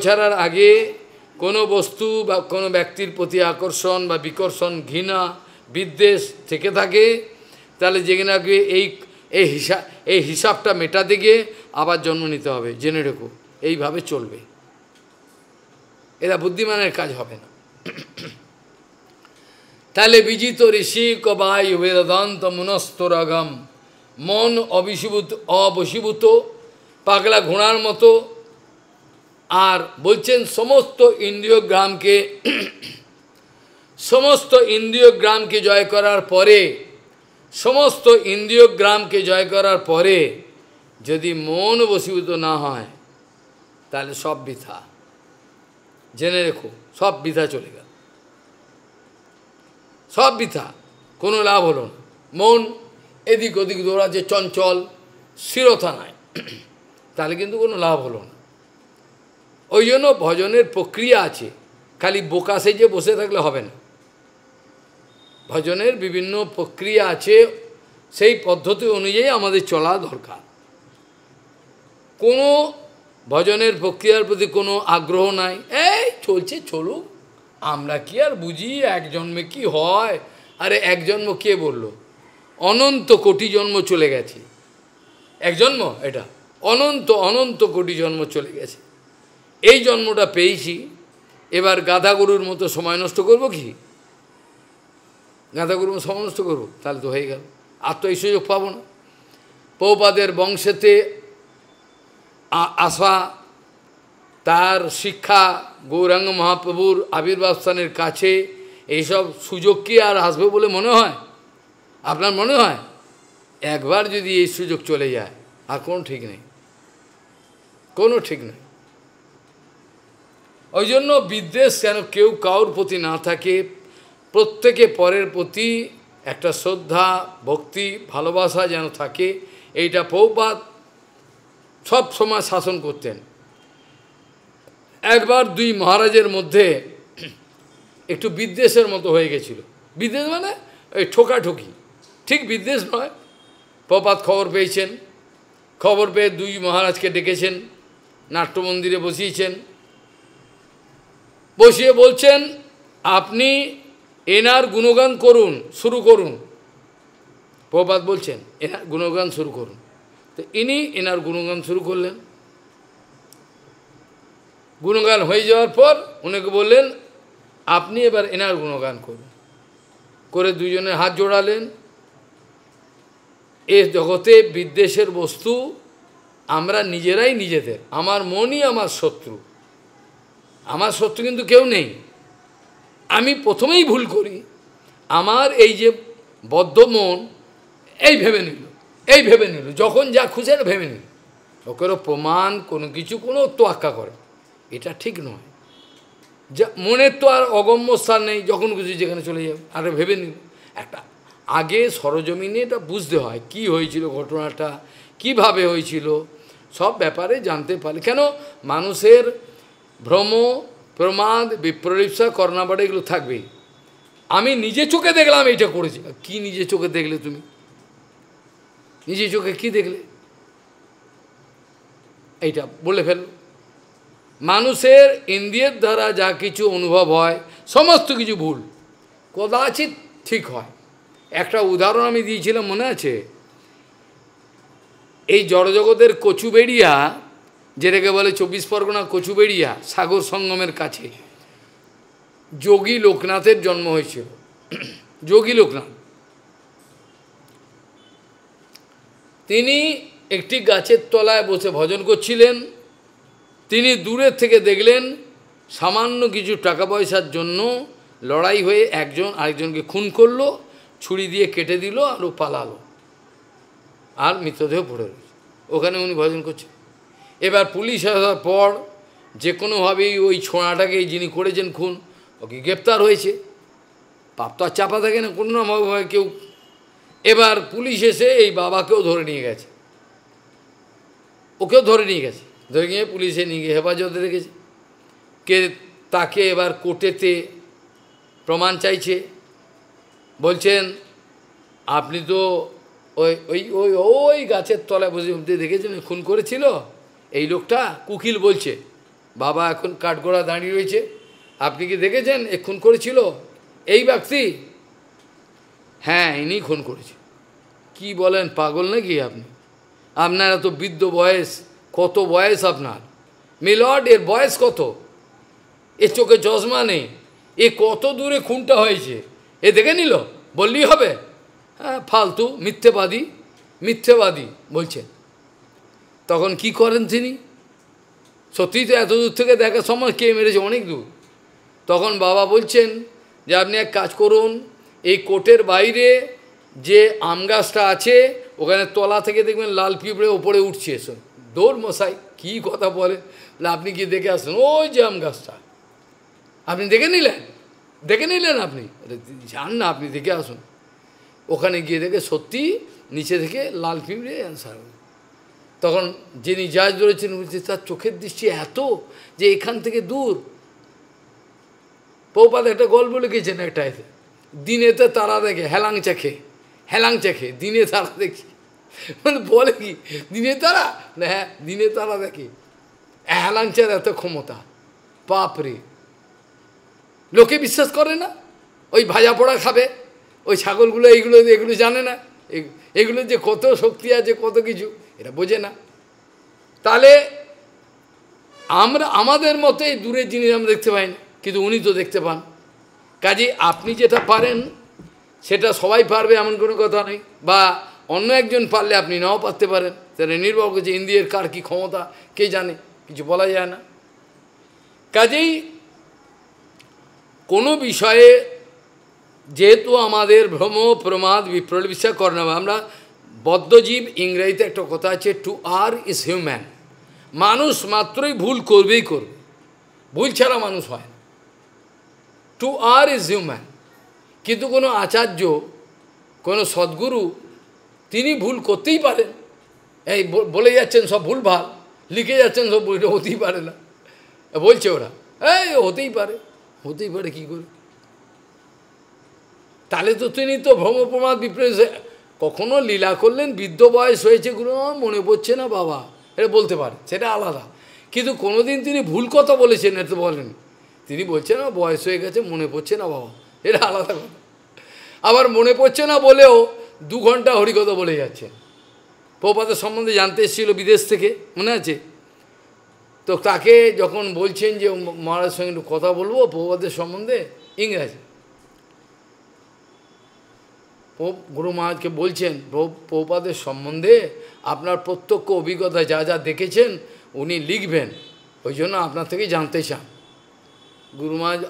ছাড়ার আগে কোনো বস্তু বা কোনো ব্যক্তির প্রতি আকর্ষণ বা বিকর্ষণ, ঘৃণা, বিদ্বেষ থেকে থাকে, তাহলে যেখানে আগে এই হিসাবটা মেটাতে গিয়ে আবার জন্ম নিতে হবে। জেনে রেখো, এইভাবে চলবে, এরা বুদ্ধিমানের কাজ হবে না। তাহলে বিজিত ঋষি কবাই বেদান্ত মনস্তরাগম, মন অবশীভূত পাগলা ঘোড়ার মতো। আর বলছেন সমস্ত ইন্দ্রিয়গ্রামকে জয় করার পরে যদি মন বশীভূত না হয়, তাহলে সব বৃথা। জেনে রেখো, সব বৃথা চলে গেল, সব বৃথা, কোনো লাভ হলো না। মন এদিক ওদিক দৌড়াচ্ছে, চঞ্চল, স্থিরতা নাই, তাহলে কিন্তু কোনো লাভ হলো না। ওই জন্য ভজনের প্রক্রিয়া আছে, খালি বোকা সেজে বসে থাকলে হবে না। ভজনের বিভিন্ন প্রক্রিয়া আছে, সেই পদ্ধতি অনুযায়ী আমাদের চলা দরকার। কোনো ভজনের প্রক্রিয়ার প্রতি কোনো আগ্রহ নাই, এই চলছে চলুক, আমরা কি আর বুঝি এক জন্মে কি হয়। আরে এক জন্ম কে বলল? অনন্ত কোটি জন্ম চলে গেছে। এক জন্ম, এটা অনন্ত অনন্ত কোটি জন্ম চলে গেছে। এই জন্মটা পেয়েছি, এবার গাধা গরুর মতো সময় নষ্ট করবো কি? গাধা গরুর মতো সময় নষ্ট করবো? তাহলে তো হয়ে গেল, আর তো এই সুযোগ পাবো না। প্রভুপাদের বংশেতে আসা, তার শিক্ষা, গৌরাঙ্গ মহাপ্রভুর আবির্ভাব স্থানের কাছে, এইসব সুযোগ কি আর আসবে বলে মনে হয়? আপনার মনে হয়? একবার যদি এই সুযোগ চলে যায়, আর কোনো ঠিক নেই, কোনো ঠিক নেই। ওই জন্য বিদ্বেষ যেন কেউ কাউর প্রতি না থাকে, প্রত্যেকে পরের প্রতি একটা শ্রদ্ধা, ভক্তি, ভালোবাসা যেন থাকে। এইটা প্রভুপাদ সব সময় শাসন করতেন। একবার দুই মহারাজের মধ্যে একটু বিদ্বেষের মতো হয়ে গেছিল। বিদ্বেষ মানে ওই ঠোকাঠুকি, ঠিক বিদ্বেষ নয়। প্রভুপাদ খবর পেয়েছেন, খবর পেয়ে দুই মহারাজকে ডেকেছেন, নাট্যমন্দিরে বসিয়েছেন, বসিয়ে বলছেন আপনি এনার গুণগান করুন, শুরু করুন। প্রভুপাদ বলছেন এনার গুণগান শুরু করুন। তো ইনি এনার গুণগান শুরু করলেন। গুণগান হয়ে যাওয়ার পর উনাকে বললেন আপনি এবার এনার গুণগান করুন। করে দুজনের হাত জোড়ালেন। এ জগতে বিদ্বেষের বস্তু আমরা নিজেরাই নিজেদের। আমার মনই আমার শত্রু, আমার শত্রু কিন্তু কেউ নেই। আমি প্রথমেই ভুল করি, আমার এই যে বদ্ধ মন এই ভেবে নিল, যখন যা খুশি ভেবে নিল, ওকেরও প্রমাণ কোনো কিছু কোনো তোয়াক্কা করে, এটা ঠিক নয়। যা মনের তো আর অগম্য স্থান নেই, যখন খুশি যেখানে চলে যাবে, আর ভেবে নিল। একটা আগে সরজমিনে এটা বুঝতে হয়, কি হয়েছিল, ঘটনাটা কিভাবে হয়েছিল, সব ব্যাপারে জানতে পারে। কেন মানুষের ভ্রম, প্রমাদ, বিপ্রলিপ্সা, কর্ণাবাড়ে এগুলো থাকবেই। আমি নিজে চোখে দেখলাম এইটা করেছি। কি নিজে চোখে দেখলে তুমি? নিজে চোখে কি দেখলে? এইটা বলে ফেল। মানুষের ইন্দ্রিয়ের দ্বারা যা কিছু অনুভব হয় সমস্ত কিছু ভুল, কদাচিৎ ঠিক হয়। একটা উদাহরণ আমি দিয়েছিলাম, মনে আছে? এই জড়জগতের কচুবেড়িয়া, যেটাকে বলে 24 পরগনা কচুবেড়িয়া, সাগর সঙ্গমের কাছে যোগী লোকনাথের জন্ম হয়েছিল। যোগী লোকনাথ তিনি একটি গাছের তলায় বসে ভজন করছিলেন। তিনি দূরের থেকে দেখলেন সামান্য কিছু টাকা পয়সার জন্য লড়াই হয়ে একজন আরেকজনকে খুন করলো, ছুরি দিয়ে কেটে দিল আর ও পালালো, আর মৃতদেহ পড়ে রয়েছে। ওখানে উনি ভজন করছেন। এবার পুলিশ আসার পর যে কোনোভাবেই ওই ছোঁড়াটাকে যিনি করেছেন খুন ওকে গ্রেপ্তার হয়েছে। পাপ তো আর চাপা থাকে না কোনো রকমভাবে কেউ। এবার পুলিশ এসে এই বাবাকেও ধরে নিয়ে গেছে, ওকেও ধরে নিয়ে গেছে, ধরে গিয়ে পুলিশে নিয়ে গিয়ে হেফাজতে রেখেছে। কে তাকে এবার কোর্টেতে প্রমাণ চাইছে, বলছেন আপনি তো ওই ওই ওই ওই গাছের তলায় বসে দেখেছেন খুন করেছিল এই লোকটা। উকিল বলছে বাবা এখন কাঠগড়া দাঁড়িয়ে রয়েছে, আপনি কি দেখেছেন এ খুন করেছিল এই ব্যক্তি? হ্যাঁ ইনি খুন করেছে। কি বলেন, পাগল নাকি আপনি? আপনার এত বৃদ্ধ বয়স, কত বয়স আপনার মিলর্ড? এর বয়স কত? এর চোখে চশমা নেই, এ কত দূরে খুনটা হয়েছে এ দেখে নিল বললেই হবে? হ্যাঁ ফালতু মিথ্যেবাদী, মিথ্যেবাদী বলছেন। তখন কি করেন তিনি? সত্যিই তো এত দূর থেকে দেখার সময় কে মেরেছে অনেক দূর। তখন বাবা বলছেন যে আপনি এক কাজ করুন, এই কোর্টের বাইরে যে আম গাছটা আছে ওখানে তলা থেকে দেখবেন লাল পিঁপড়ে ওপরে উঠছে। এসো দৌড় মশাই, কী কথা বলে, আপনি কি দেখে আসুন ওই যে আম গাছটা। আপনি দেখে নিলেন? দেখে নিলেন আপনি? যান না, আপনি দেখে আসুন। ওখানে গিয়ে দেখে সত্যি নিচে থেকে লাল পিঁপড়ে অ্যান্সার। তখন যিনি জাজ ধরেছেন বলছে তার চোখের দৃষ্টি এত যে এখান থেকে দূর। প্রভুপাদ একটা গল্প লিখেছেন একটা, দিনেতে তারা দেখে হেলাং চাখে, হেলাং চাখে দিনে তারা দেখি, মানে বলে কি দিনে তারা না? হ্যাঁ দিনে তারা দেখে, হেলাংচার এত ক্ষমতা, বাপরে। লোকে বিশ্বাস করে না, ওই ভাজা পোড়া খাবে ওই ছাগলগুলো, এইগুলো এগুলো জানে না এগুলো যে কত শক্তি আছে, কত কিছু এটা বোঝে না। তাহলে আমরা আমাদের মতো এই দূরের জিনিস আমরা দেখতে পাই না, কিন্তু উনি তো দেখতে পান। কাজে আপনি যেটা পারেন সেটা সবাই পারবে এমন কোনো কথা নেই, বা অন্য একজন পারলে আপনি নাও পারতে পারেন, সেটা নির্ভর করছে ইন্দ্রিয়ের কার কী ক্ষমতা কে জানে, কিছু বলা যায় না। কাজেই কোনো বিষয়ে যেহেতু আমাদের ভ্রম প্রমাদ বিপ্রল বিশ্বাস করে না, আমরা বদ্ধজীব, ইংরেজিতে একটা কথা আছে টু আর ইজ হিউম্যান, মানুষ মাত্রই ভুল করবেই করবে, ভুল ছাড়া মানুষ হয় না, টু আর ইজ হিউম্যান। কিন্তু কোনো আচার্য, কোনো সদ্গুরু তিনি ভুল করতেই পারেন, এই বলে যাচ্ছেন সব ভুলভাল, লিখে যাচ্ছেন সব বইটা হতেই পারে না, বলছে ওরা এই হতেই পারে, হতেই পারে কী করে? তাহলে তো তিনি তো ভ্রমপ্রমাদ বিপ্রেস কখনো লীলা করলেন, বৃদ্ধ বয়স হয়েছে গুলো মনে পড়ছে না বাবা, এটা বলতে পারে, সেটা আলাদা। কিন্তু কোনোদিন তিনি ভুল কথা বলেছেন এটা বলেন, তিনি বলছেন না বয়স হয়ে গেছে মনে পড়ছে না বাবা, এটা আলাদা কথা। আবার মনে পড়ছে না বলেও 2 ঘন্টা হরিকথা বলে যাচ্ছে। প্রভুপাদের সম্বন্ধে জানতে এসেছিল বিদেশ থেকে, মনে আছে তো? তাকে যখন বলছেন যে মহারাজের সঙ্গে একটু কথা বলবো প্রভুপাদের সম্বন্ধে, ইংরাজি গুরু মহারাজকে বলছেন প্রভুপাদের সম্বন্ধে আপনার প্রত্যক্ষ অভিজ্ঞতা যা যা দেখেছেন উনি লিখবেন, ওই জন্য আপনার থেকে জানতে চান। গুরু মহারাজ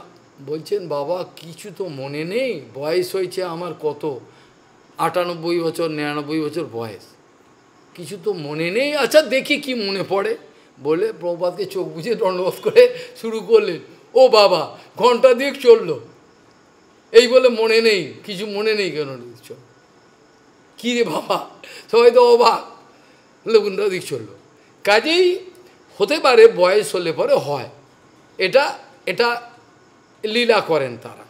বলছেন বাবা কিছু তো মনে নেই, বয়স হয়েছে আমার কত 98 বছর 99 বছর বয়স, কিছু তো মনে নেই, আচ্ছা দেখি কি মনে পড়ে, বলে প্রভুপাদকে চোখ বুঝে দণ্ডবোধ করে শুরু করলেন। ও বাবা ঘন্টা দিক চললো, এই বলে মনে নেই, কিছু মনে নেই কেন? কী রে বাবা, সবাই তো অবাক, ঘন্টা দিক চললো। কাজেই হতে পারে বয়স হলে পরে হয়, এটা এটা লীলা করেন তারা,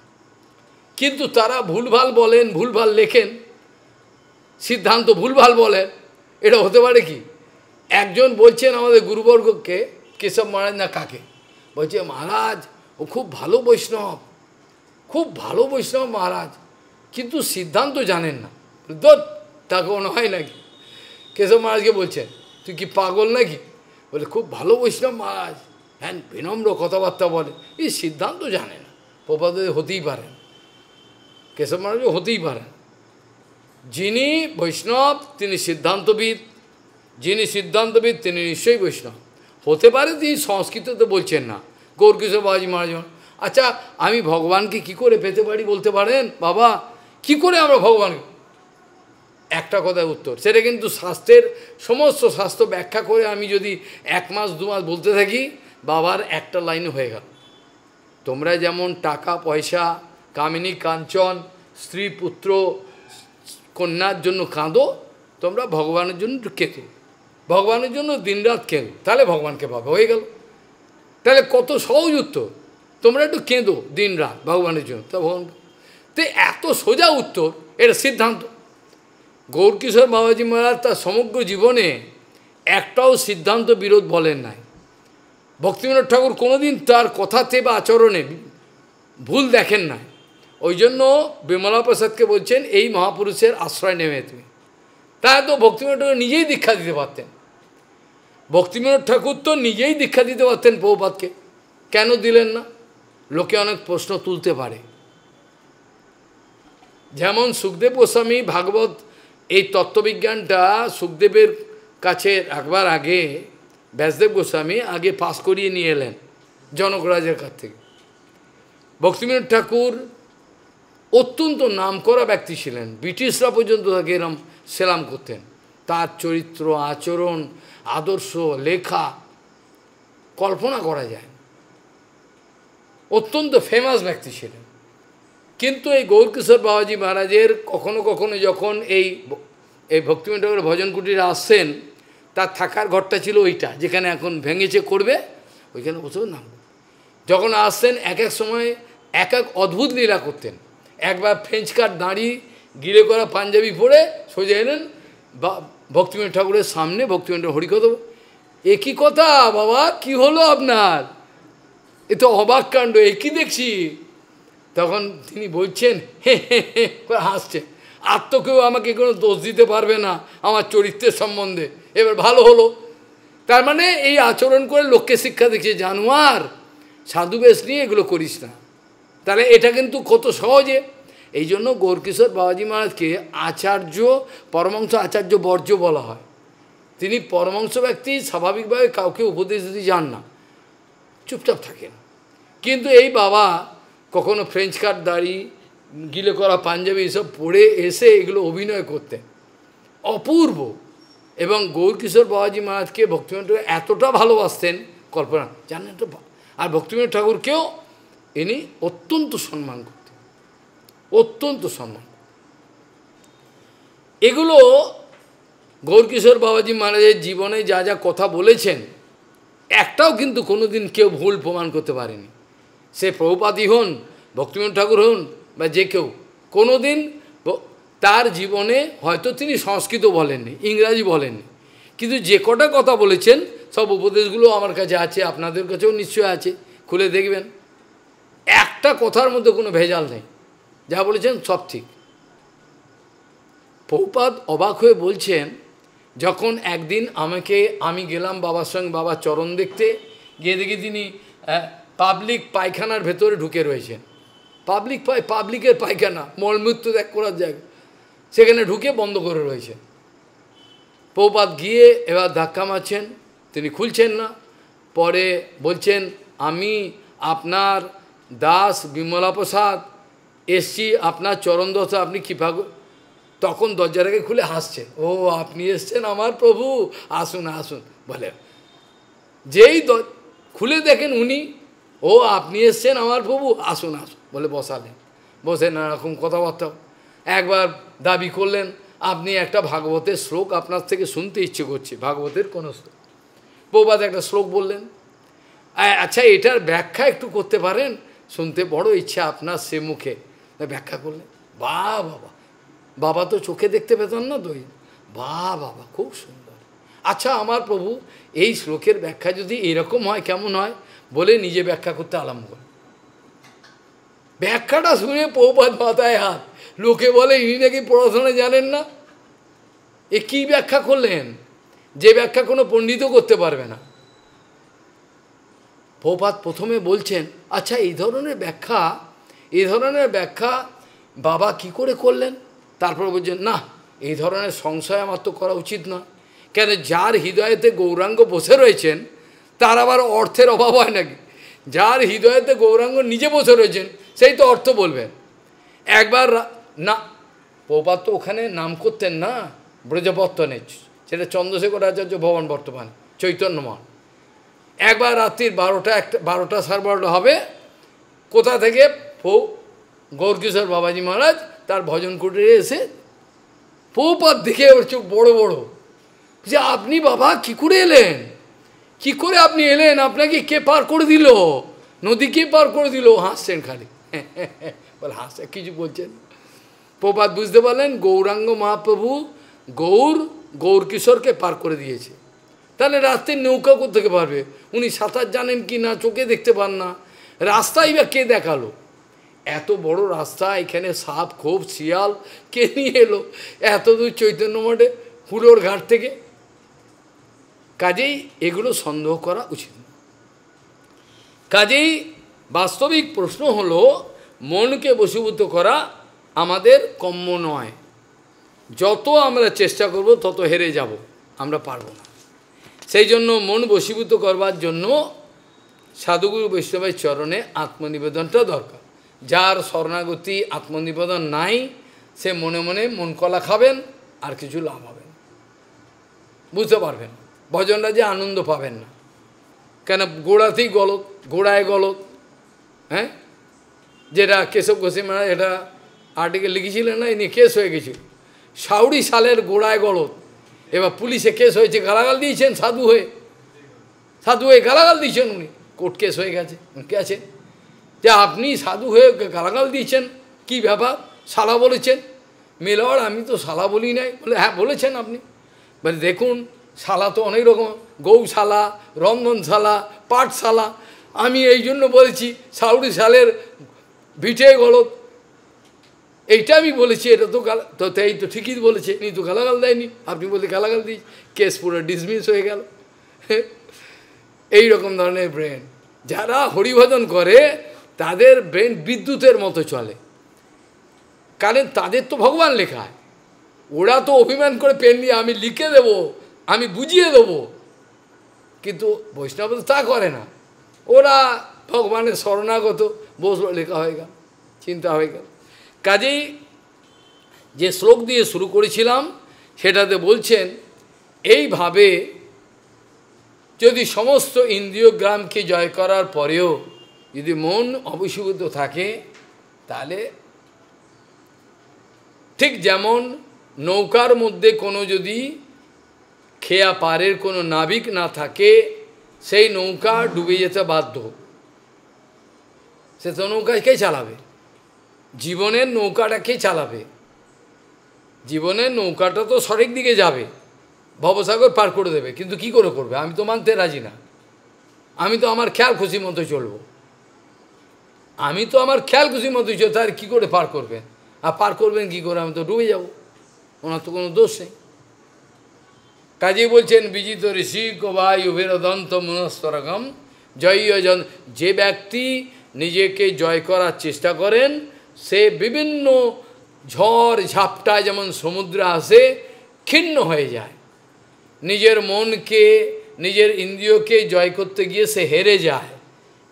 কিন্তু তারা ভুলভাল বলেন, ভুলভাল লেখেন, সিদ্ধান্ত ভুলভাল বলেন, এটা হতে পারে কি? একজন বলছেন আমাদের গুরুবর্গকে, কেশব মহারাজ না কাকে, বলছে মহারাজ ও খুব ভালো বৈষ্ণব, খুব ভালো বৈষ্ণব মহারাজ, কিন্তু সিদ্ধান্ত জানেন না। তাকে মনে হয় নাকি? কেশব মহারাজকে বলছেন তুই কি পাগল নাকি? বলে খুব ভালো বৈষ্ণব মহারাজ, হ্যাঁ বিনম্র কথাবার্তা বলে, এই সিদ্ধান্ত জানে না। প্রভুপাদ হতেই পারেন, কেশব মহারাজও হতেই পারেন। যিনি বৈষ্ণব তিনি সিদ্ধান্তবিদ, যিনি সিদ্ধান্তবিদ তিনি নিশ্চয়ই বৈষ্ণব। হতে পারে তিনি সংস্কৃততে বলছেন না, গৌরকিশোর বাবাজি মহারাজ। আচ্ছা আমি ভগবানকে কি করে পেতে পারি বলতে পারেন বাবা? কি করে আমরা ভগবানকে একটা কথায় উত্তর। সেটা কিন্তু শাস্ত্রের সমস্ত শাস্ত্র ব্যাখ্যা করে আমি যদি 1 মাস 2 মাস বলতে থাকি, বাবার একটা লাইনে হয়ে গেল। তোমরা যেমন টাকা পয়সা, কামিনী কাঞ্চন, স্ত্রী পুত্র কন্যার জন্য কাঁদো, তোমরা ভগবানের জন্য একটু কেঁদো, ভগবানের জন্য দিনরাত কেঁদো, তাহলে ভগবানকে পাবে, হয়ে গেল। তাহলে কত সহজ উত্তর, তোমরা একটু কেঁদো দিন রাত ভগবানের জন্য, তা ভগবান। তো এত সোজা উত্তর, এটা সিদ্ধান্ত। গৌরকিশোর বাবাজি মহারাজ তার সমগ্র জীবনে একটাও সিদ্ধান্ত বিরোধ বলেন নাই। ভক্তিবিনোদ ঠাকুর কোনোদিন তার কথাতে বা আচরণে ভুল দেখেন না। ওই জন্য বিমলা প্রসাদকে বলছেন এই মহাপুরুষের আশ্রয় নেবে তুমি। তাই তো ভক্তিবিনোদ ঠাকুর নিজেই দীক্ষা দিতে পারতেন। ভক্তিবিনোদ ঠাকুর তো নিজেই দীক্ষা দিতে পারতেন প্রভুপাদকে, কেন দিলেন না? লোকে অনেক প্রশ্ন তুলতে পারে। যেমন সুখদেব গোস্বামী ভাগবত এই তত্ত্ববিজ্ঞানটা সুখদেবের কাছে রাখবার আগে ব্যাসদেব গোস্বামী আগে পাস করিয়ে নিয়ে এলেন জনকরাজের কাছ থেকে। ভক্তিবিনোদ ঠাকুর অত্যন্ত নামকরা ব্যক্তি ছিলেন, ব্রিটিশরা পর্যন্ত তাকে এরম সেলাম করতেন। তার চরিত্র, আচরণ, আদর্শ, লেখা কল্পনা করা যায়, অত্যন্ত ফেমাস ব্যক্তি ছিলেন। কিন্তু এই গৌরকিশোর বাবাজি মহারাজের কখনো কখনো যখন এই ভক্তিবিনোদ ঠাকুরের ভজন কুটিরে আসছেন, তার থাকার ঘরটা ছিল ওইটা, যেখানে এখন ভেঙেছে করবে, ওইখানে বসে নাম। যখন আসতেন এক এক সময় এক এক অদ্ভুত লীলা করতেন। একবার ফ্রেঞ্চ কাট দাঁড়ি গিলে করা পাঞ্জাবি পরে সোজা এলেন বা ভক্তিবিনোদ ঠাকুরের সামনে, ভক্তিবিনোদ হরিকথা, এ কী কথা বাবা, কি হলো আপনার, এ তো অবাক কাণ্ড, এ কী দেখছি। তখন তিনি বলছেন, হে হে হে করে হাসছেন, আর তো কেউ আমাকে কোনো দোষ দিতে পারবে না আমার চরিত্রের সম্বন্ধে, এবার ভালো হলো। তার মানে এই আচরণ করে লোককে শিক্ষা দিচ্ছে, জানোয়ার সাধু বেশ নিয়ে এগুলো করিস না। তাহলে এটা কিন্তু কত সহজে। এই জন্য গৌরকিশোর বাবাজি মহারাজকে আচার্য, পরমহংস আচার্য বর্জ্য বলা হয়। তিনি পরমহংস ব্যক্তি, স্বাভাবিকভাবে কাউকে উপদেশ দিতে যান না, চুপচাপ থাকেন। কিন্তু এই বাবা কখনো ফ্রেঞ্চ কাট দাড়ি, গিলে করা পাঞ্জাবি এসব পরে এসে এগুলো অভিনয় করতেন, অপূর্ব। এবং গৌরকিশোর বাবাজি মহারাজকে ভক্তিবিনোদ ঠাকুর এতটা ভালোবাসতেন, কল্পনা জানেন তো। আর ভক্তিবিনোদ ঠাকুরকেও ইনি অত্যন্ত সম্মান করতেন, অত্যন্ত সম্মান। এগুলো গৌরকিশোর বাবাজি মহারাজের জীবনে যা যা কথা বলেছেন, একটাও কিন্তু কোনোদিন কেউ ভুল প্রমাণ করতে পারেনি। সে প্রভুপাদই হন, ভক্তিবিনোদ ঠাকুর হন, বা যে কেউ, কোনোদিন তার জীবনে হয়তো তিনি সংস্কৃত বলেননি, ইংরাজি বলেননি, কিন্তু যে কটা কথা বলেছেন সব উপদেশগুলো আমার কাছে আছে, আপনাদের কাছেও নিশ্চয় আছে, খুলে দেখবেন। একটা কথার মধ্যে কোনো ভেজাল নেই, যা বলেছেন সব ঠিক। প্রভুপাদ অবাক হয়ে বলছেন, যখন একদিন আমি গেলাম বাবার সঙ্গে বাবার চরণ দেখতে, গিয়ে দেখি তিনি পাবলিক পায়খানার ভেতরে ঢুকে রয়েছেন। পাবলিকের পায়খানা, মলমূত্র ত্যাগ করার জায়গা, সেখানে ঢুকে বন্ধ করে রয়েছে। প্রভুপাদ গিয়ে এবার ধাক্কা মারছেন, তিনি খুলছেন না। পরে বলছেন, আমি আপনার দাস বিমলা প্রসাদ এসছি আপনার চরণ দশা, আপনি কৃপা। তখন দরজাটাকে খুলে হাসছে, ও আপনি এসছেন আমার প্রভু, আসুন আসুন বলে। যেই খুলে দেখেন উনি, ও আপনি এসছেন আমার প্রভু, আসুন আসুন বলে বসালেন। বসে নানারকম কথাবার্তা একবার দাবি করলেন, আপনি একটা ভাগবতের শ্লোক আপনার থেকে শুনতে ইচ্ছে করছে, ভাগবতের কোনো শ্লোক। প্রভুপাদ একটা শ্লোক বললেন, আচ্ছা এটার ব্যাখ্যা একটু করতে পারেন, শুনতে বড় ইচ্ছা আপনার সে মুখে। ব্যাখ্যা করলেন, বাবা, বাবা তো চোখে দেখতে পেতেন না তো, বাবা খুব সুন্দর। আচ্ছা আমার প্রভু, এই শ্লোকের ব্যাখ্যা যদি এরকম হয় কেমন হয়, বলে নিজে ব্যাখ্যা করতে আরম্ভ করে। ব্যাখ্যাটা শুনে প্রভুপাদ মাথায় হাত, লোকে বলে ইনি নাকি পড়াশোনা জানেন না, এ কী ব্যাখ্যা করলেন, যে ব্যাখ্যা কোনো পণ্ডিতও করতে পারবে না। প্রভুপাদ প্রথমে বলছেন, আচ্ছা এই ধরনের ব্যাখ্যা বাবা কি করে করলেন। তারপর বলছেন, না এই ধরনের সংশয় আমার তো করা উচিত নয়। কেন, যার হৃদয়েতে গৌরাঙ্গ বসে রয়েছেন তার আবার অর্থের অভাব হয় নাকি? যার হৃদয়েতে গৌরাঙ্গ নিজে বসে রয়েছেন সেই তো অর্থ বলবেন। একবার না প্রভুপাদ তো ওখানে নাম করতেন না ব্রজপত্তনে, সেটা চন্দ্রশেখর আচার্য ভবন বর্তমানে চৈতন্যমঠ। একবার রাত্রির 12টা সাড়ে 12টা হবে, কোথা থেকে গৌরকিশোর বাবাজি মহারাজ তার ভজন কুটিরে এসে প্রভুপাদ দেখে ওর চোখ বড় বড়, যে আপনি বাবা কি করে এলেন, কি করে আপনি এলেন, আপনাকে কে পার করে দিল, নদী কে পার করে দিল? হাসছেন খালি, বলে হাসছে, কিছু বলছেন। প্রভুপাদ বুঝতে পারলেন গৌরাঙ্গ মহাপ্রভু গৌরকিশোরকে পার করে দিয়েছে। তাহলে রাস্তায় নৌকা কোত্থেকে পারবে? উনি সাঁতার জানেন কি না, চোখে দেখতে পান না, রাস্তাই বা কে দেখালো? এত বড় রাস্তা, এখানে সাপ খোপ শিয়াল কে নিয়ে এলো এত দূর চৈতন্য মঠে হুলোর ঘাট থেকে? কাজেই এগুলো সন্দেহ করা উচিত। কাজেই বাস্তবিক প্রশ্ন হলো, মনকে বশীভূত করা আমাদের কম্য নয়। যত আমরা চেষ্টা করব তত হেরে যাব, আমরা পারব না। সেই জন্য মন বশীভূত করবার জন্য সাধুগুরু বৈষ্ণবের চরণে আত্মনিবেদনটা দরকার। যার শরণাগতি আত্মনিবেদন নাই, সে মনে মনে মন কলা খাবেন, আর কিছু লাভ হবে না, বুঝতে পারবেন। ভজনটা যে আনন্দ পাবেন না, কেন গোড়াতেই গলত, গোড়ায় গলত। হ্যাঁ, যেটা কেশব গোস্বামী মহারাজ এটা আর্টিকেল লিখেছিলেন না, ইনি কেস হয়ে গেছিল সাউরি সালের গোড়ায় গলত। এবার পুলিশে কেস হয়েছে, গালাগাল দিয়েছেন সাধু হয়ে গালাগাল দিয়েছেন উনি, কোর্ট কেস হয়ে গেছে। কে আছে যে আপনি সাধু হয়ে গালাগাল দিয়েছেন, কি ব্যাপার, শালা বলেছেন? মেলওয়ার আমি তো শালা বলি নাই। বলে হ্যাঁ বলেছেন আপনি। বলে দেখুন শালা তো অনেক রকম, গৌশালা, রন্ধনশালা, পাঠশালা। আমি এই জন্য বলেছি সাউরি সালের ভিটে গলত, এইটা আমি বলেছি, এটা তো তো এই তো ঠিকই বলেছে, ইনি তো গালাগাল দেয়নি, আপনি বলতে গালাগাল দিই, কেস পুরো ডিসমিস হয়ে গেল। এই রকম ধরনের ব্রেন যারা হরিভজন করে, তাদের ব্রেন বিদ্যুতের মতো চলে, কারণ তাদের তো ভগবান লেখায়। ওরা তো অভিমান করে পেন নিয়ে আমি লিখে দেব, আমি বুঝিয়ে দেবো, কিন্তু বৈষ্ণব তো তা করে না। ওরা ভগবানের শরণাগত, বসলো, লেখা হয়ে গেল, চিন্তা হয়ে গেল। কাজেই যে শ্লোক দিয়ে শুরু করেছিলাম সেটাতে বলছেন, এইভাবে যদি সমস্ত ইন্দ্রিয়গ্রামকে জয় করার পরেও যদি মন অবশীভূত থাকে, তাহলে ঠিক যেমন নৌকার মধ্যে কোনো যদি খেয়া পারের কোনো নাবিক না থাকে, সেই নৌকা ডুবে যেতে বাধ্য। সে তো নৌকা কে চালাবে? জীবনের নৌকাটা কে চালাবে? জীবনের নৌকাটা তো সঠিক দিকে যাবে, ভবসাগর পার করে দেবে, কিন্তু কি করে করবে? আমি তো মানতে রাজি না। আমি তো আমার খেয়াল খুশি মতো চলবো, আমি তো আমার খেয়াল খুশি মতো চলবো, তার কী করে পার করবেন? আর পার করবেন কী করে? আমি তো ডুবে যাব, ওনার তো কোনো দোষ নেই। কাজেই বলছেন, বিজিত ঋষি কবাই উভেরদন্ত মনস্তরগম জয়জন। যে ব্যক্তি নিজেকে জয় করার চেষ্টা করেন, সে বিভিন্ন ঝড় ঝাপটায় যেমন সমুদ্রে আসে, ক্ষীণ হয়ে যায়। নিজের মনকে, নিজের ইন্দ্রিয়কে জয় করতে গিয়ে সে হেরে যায়,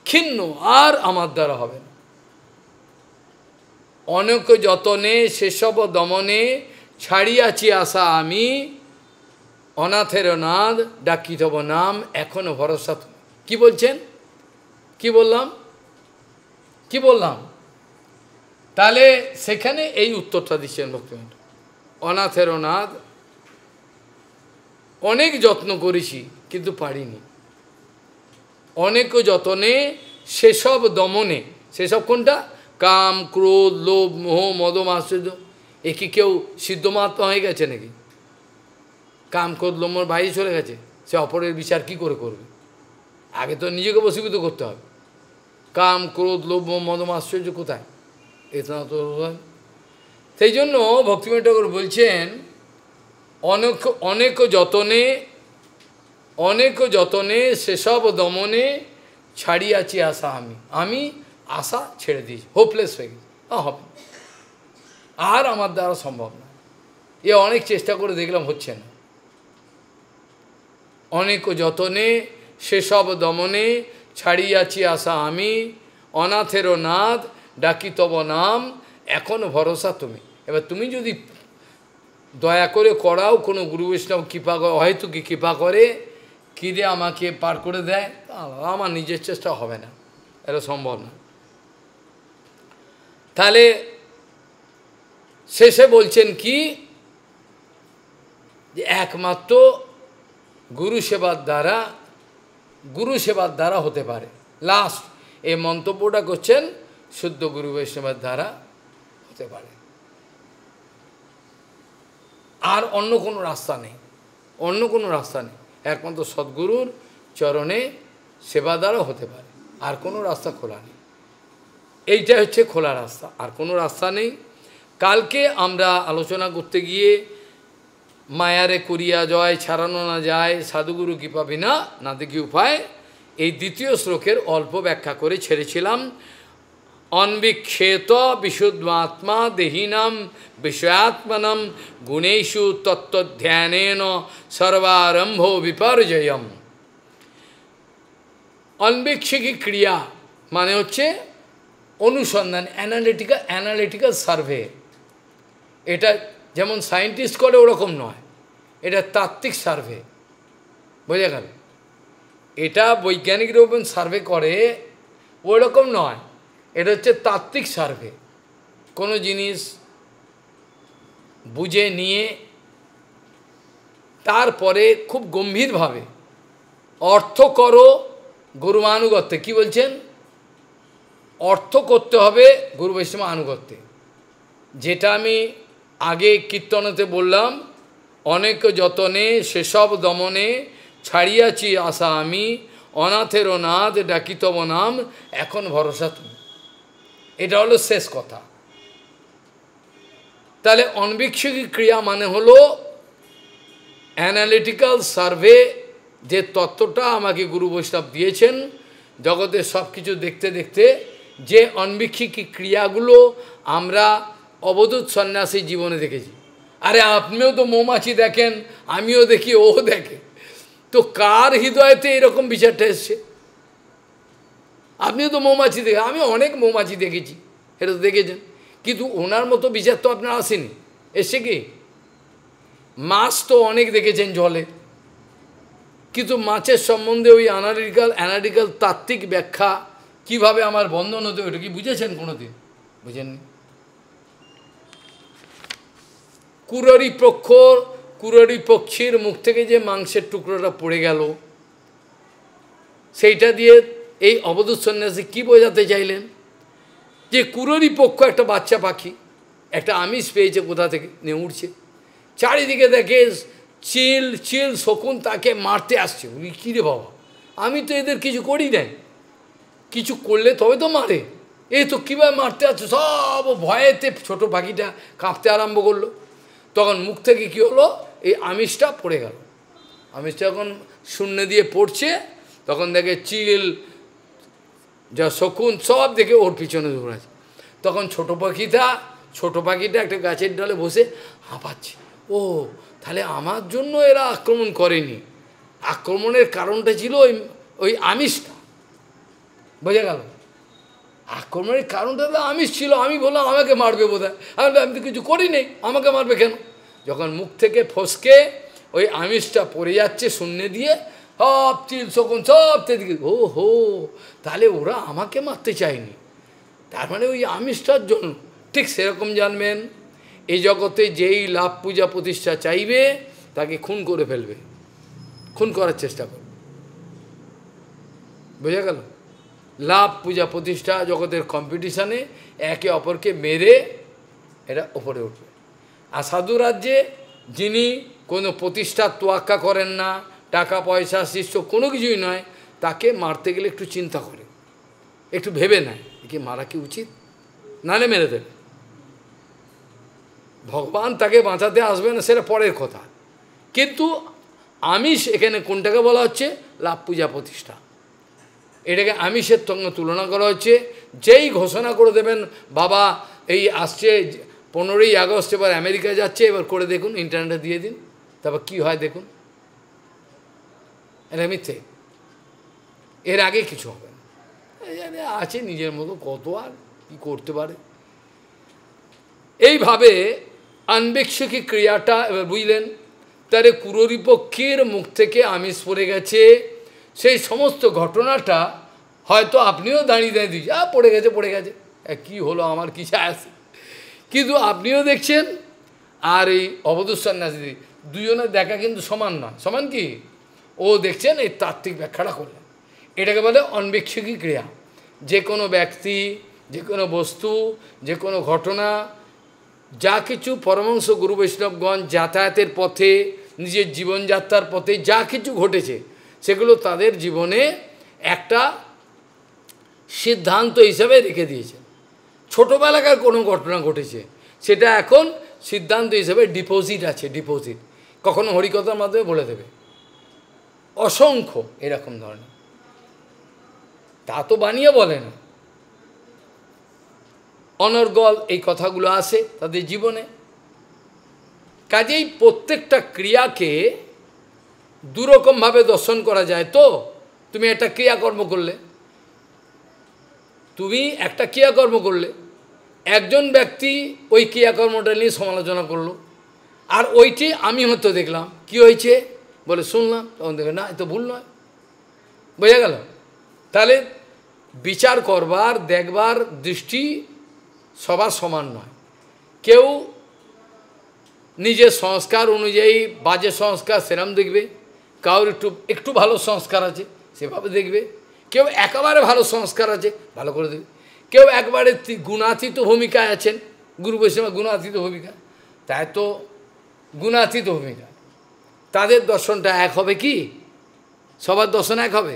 ক্ষীণ, আর আমার দ্বারা হবে না। অনেক যতনে সেসব দমনে ছাড়িয়াছি আশা আমি, অনাথের নাদ ডাকি তব নাম এখনো ভরসা। কি বলছেন? কি বললাম? তাহলে সেখানে এই উত্তরটা দিচ্ছেন ভক্তিবন্ত। অনাথের নাদ, অনেক যত্ন করেছি কিন্তু পারিনি। অনেক যতনে সেসব দমনে, সেসব কোনটা? কাম, ক্রোধ, লোভ, মোহ, মদ, মাশ্চর্য। এ কি কেউ সিদ্ধমাত্মা হয়ে গেছে নাকি? কাম, ক্রোধ, লোভর বাইরে চলে গেছে, সে অপরের বিচার কি করে করবে? আগে তো নিজেকে বশীভূত করতে হবে। কাম, ক্রোধ, লোভ, মদ, মাশ্চর্য কোথায়? এটা তো সেই জন্য ভক্তিবিনোদ ঠাকুর বলছেন, অনেক যতনে সেসব দমনে ছাড়িয়াছি আশা আমি আশা ছেড়ে দিয়েছি, হোপলেস হয়ে গেছি, হবে আর আমার দ্বারা সম্ভব না। এ অনেক চেষ্টা করে দেখলাম, হচ্ছে না। অনেক যতনে সেসব দমনে ছাড়িয়াছি আশা আমি, অনাথেরও নাদ ডাকি তব নাম এখনো ভরসা তুমি। এবার তুমি যদি দয়া করে করাও, কোনো গুরু বৈষ্ণব কৃপা হয়তো কি কৃপা করে কিরে আমাকে পার করে দেয়, আমার নিজের চেষ্টা হবে না, এটা সম্ভব না। তাহলে শেষে বলছেন কি, যে একমাত্র গুরু সেবার দ্বারা হতে পারে। লাস্ট এই মন্তব্যটা করছেন, শুদ্ধ গুরু বৈষ্ণবের দ্বারা হতে পারে, আর অন্য কোনো রাস্তা নেই, অন্য কোনো রাস্তা নেই, একমাত্র সদ্গুরুর চরণে সেবা দ্বারা হতে পারে, আর কোনো রাস্তা খোলা নেই। এইটা হচ্ছে খোলা রাস্তা, আর কোনো রাস্তা নেই। কালকে আমরা আলোচনা করতে গিয়ে মায়ারে করিয়া জয় ছাড়ানো না যায়, সাধুগুরু কৃপা বিনা না দেখি উপায়, এই দ্বিতীয় শ্লোকের অল্প ব্যাখ্যা করে ছেড়েছিলাম। অনবিক্ষেত বিশুদ্ধাত্মা দেহিনাম বিষয়াত্মনম গুণেষু তত্ত্বধ্যানেন সর্বারম্ভ বিপর্যয়ম। অনবীক্ষিকী ক্রিয়া মানে হচ্ছে অনুসন্ধান, অ্যানালিটিক্যাল সার্ভে। এটা যেমন সায়েন্টিস্ট করে ওরকম নয়, এটা তাত্ত্বিক সার্ভে, বোঝা গেল? এটা বৈজ্ঞানিক রূপে সার্ভে করে ওই রকম নয়, এটা হচ্ছে তাত্ত্বিক সার্ভে। কোনো জিনিস বুঝে নিয়ে তারপরে খুব গম্ভীরভাবে অর্থ করো গুরুমানুগত্যে। কি বলছেন? অর্থ করতে হবে গুরু বৈষ্ণব আনুগত্যে। যেটা আমি আগে কীর্তনতে বললাম, অনেক যতনে সেসব দমনে ছাড়িয়াছি আশা আমি, অনাথের অনাথ ডাকিতব নাম এখন ভরসা তুমি। এটা হলো শেষ কথা। তাহলে অনবীক্ষিকী ক্রিয়া মানে হলো অ্যানালিটিক্যাল সার্ভে, যে তত্ত্বটা আমাকে গুরু বৈষ্ণব দিয়েছেন জগতের সব কিছু দেখতে দেখতে, যে অনবীক্ষিকী ক্রিয়াগুলো আমরা অবধূত সন্ন্যাসী জীবনে দেখেছি। আরে আপনিও তো মৌমাছি দেখেন, আমিও দেখি, ও দেখে, তো কার হৃদয়তে এরকম বিচারটা এসছে? আপনিও তো মৌমাছি দেখেন, আমি অনেক মৌমাছি দেখেছি, এটা তো দেখেছেন, কিন্তু ওনার মতো বিচার তো আপনার আসেনি। এসছে কি? মাছ তো অনেক দেখেছেন জলে, কিন্তু মাছের সম্বন্ধে ওই অ্যানালিটিক্যাল তাত্ত্বিক ব্যাখ্যা কিভাবে আমার বন্ধন হতে, ওটা কি বুঝেছেন কোনোদিন? বুঝেননি। কুররি পক্ষীর মুখ থেকে যে মাংসের টুকরোটা পড়ে গেল, সেইটা দিয়ে এই অবধূত সন্ন্যাসী কি বোঝাতে চাইলেন? যে কুররি পক্ষ একটা বাচ্চা পাখি, একটা আমিষ পেয়েছে কোথা থেকে, নিয়ে উঠছে, চারিদিকে দেখে চিল শকুন তাকে মারতে আসছে। উনি কী রে বাবা, আমি তো এদের কিছু করি নাই, কিছু করলে তবে তো মারে, এই তো কীভাবে মারতে আসছে, সব ভয়েতে ছোট পাখিটা কাঁপতে আরম্ভ করলো। তখন মুখ থেকে কী হলো, এই আমিষটা পড়ে গেল। আমিষটা যখন শূন্য দিয়ে পড়ছে, তখন দেখে চিল যা শকুন সব দেখে ওর পিছনে দৌড়াচ্ছে। তখন ছোট পাখিটা একটা গাছের ডালে বসে হাঁপাচ্ছে। ও, তাহলে আমার জন্য এরা আক্রমণ করেনি, আক্রমণের কারণটা ছিল ওই আমিষটা, বোঝা গেল? আক্রমণের কারণটা তো আমিষ ছিল। আমি বললাম আমাকে মারবে বোধহয়, আমি তো কিছু করি নেই, আমাকে মারবে কেন? যখন মুখ থেকে ফসকে ওই আমিষটা পড়ে যাচ্ছে শূন্য দিয়ে, সব চিল শকুন সব তেদিকে, ও হো, তাহলে ওরা আমাকে মারতে চায়নি, তার মানে ওই আমিষটার জন্য। ঠিক সেরকম জানবেন, এই জগতে যেই লাভ পূজা প্রতিষ্ঠা চাইবে তাকে খুন করে ফেলবে, খুন করার চেষ্টা করবে, বোঝা গেল? লাভ পূজা প্রতিষ্ঠা জগতের কম্পিটিশানে একে অপরকে মেরে এরা ওপরে উঠবে। আর সাধু রাজ্যে যিনি কোনো প্রতিষ্ঠার তোয়াক্কা করেন না, টাকা পয়সা শিষ্য কোনো কিছুই নয়, তাকে মারতে গেলে একটু চিন্তা করে, একটু ভেবে নেয় একে মারা কি উচিত, নালে মেরে দেবে। ভগবান তাকে বাঁচাতে আসবে না সেটা পরের কথা, কিন্তু আমিষ এখানে কোনটাকে বলা হচ্ছে? লাভ পূজা প্রতিষ্ঠা। এটাকে আমিষের সঙ্গে তুলনা করা হচ্ছে। যেই ঘোষণা করে দেবেন বাবা এই আসছে 15ই আগস্ট, এবার আমেরিকা যাচ্ছে, এবার করে দেখুন, ইন্টারনেটে দিয়ে দিন, তারপর কী হয় দেখুন। এটা মিথ্যে, এর আগে কিছু হবে না। আছে নিজের মতো, কত আর কী করতে পারে। এই এইভাবে আনবেক্ষিকী ক্রিয়াটা এবার বুঝলেন, তারে কুররিপক্ষের মুখ থেকে আমিষ পড়ে গেছে, সেই সমস্ত ঘটনাটা হয়তো আপনিও দাঁড়িয়ে দাঁড়িয়ে দিয়েছে, পড়ে গেছে পড়ে গেছে, কি হলো আমার কি চায় আছে, কিন্তু আপনিও দেখছেন আর এই অবধূত সন্ন্যাসী দুজনের দেখা কিন্তু সমান নয়। সমান কি? ও দেখছেন এই তাত্ত্বিক ব্যাখ্যাটা করলেন, এটাকে বলে অনবেক্ষিকী ক্রিয়া। যে কোনো ব্যক্তি, যে কোনো বস্তু, যে কোনো ঘটনা, যা কিছু পরমহংস গুরু বৈষ্ণবগণ যাতায়াতের পথে, নিজের জীবনযাত্রার পথে যা কিছু ঘটেছে, সেগুলো তাদের জীবনে একটা সিদ্ধান্ত হিসাবে রেখে দিয়েছে। ছোটোবেলাকার কোনো ঘটনা ঘটেছে, সেটা এখন সিদ্ধান্ত হিসাবে ডিপোজিট আছে, ডিপোজিট, কখনো হরিকথার মাধ্যমে বলে দেবে, অসংখ্য এরকম ধরনের। তা তো বানিয়ে বলে না, অনর্গল এই কথাগুলো আসে তাদের জীবনে। কাজেই প্রত্যেকটা ক্রিয়াকে দুরকমভাবে দর্শন করা যায়। তো তুমি একটা ক্রিয়াকর্ম করলে, তুমি একটা ক্রিয়াকর্ম করলে, একজন ব্যক্তি ওই ক্রিয়াকর্মটা নিয়ে সমালোচনা করলো, আর ওইটি আমি হয়তো দেখলাম, কি হয়েছে বলে শুনলাম, তখন দেখে না, এ তো ভুল নয়, বোঝা গেল? তাহলে বিচার করবার, দেখবার দৃষ্টি সবার সমান নয়। কেউ নিজের সংস্কার অনুযায়ী বাজে সংস্কার সেরম দেখবে, কারোর একটু ভালো সংস্কার আছে সেভাবে দেখবে, কেউ একেবারে ভালো সংস্কার আছে ভালো করে দেবে, কেউ একবারে গুণাতীত ভূমিকায় আছেন, গুরু বৈষ্ণব গুণাতীত ভূমিকা, তাই তো গুণাতীত ভূমিকা, তাদের দর্শনটা এক হবে কি? সবার দর্শন এক হবে?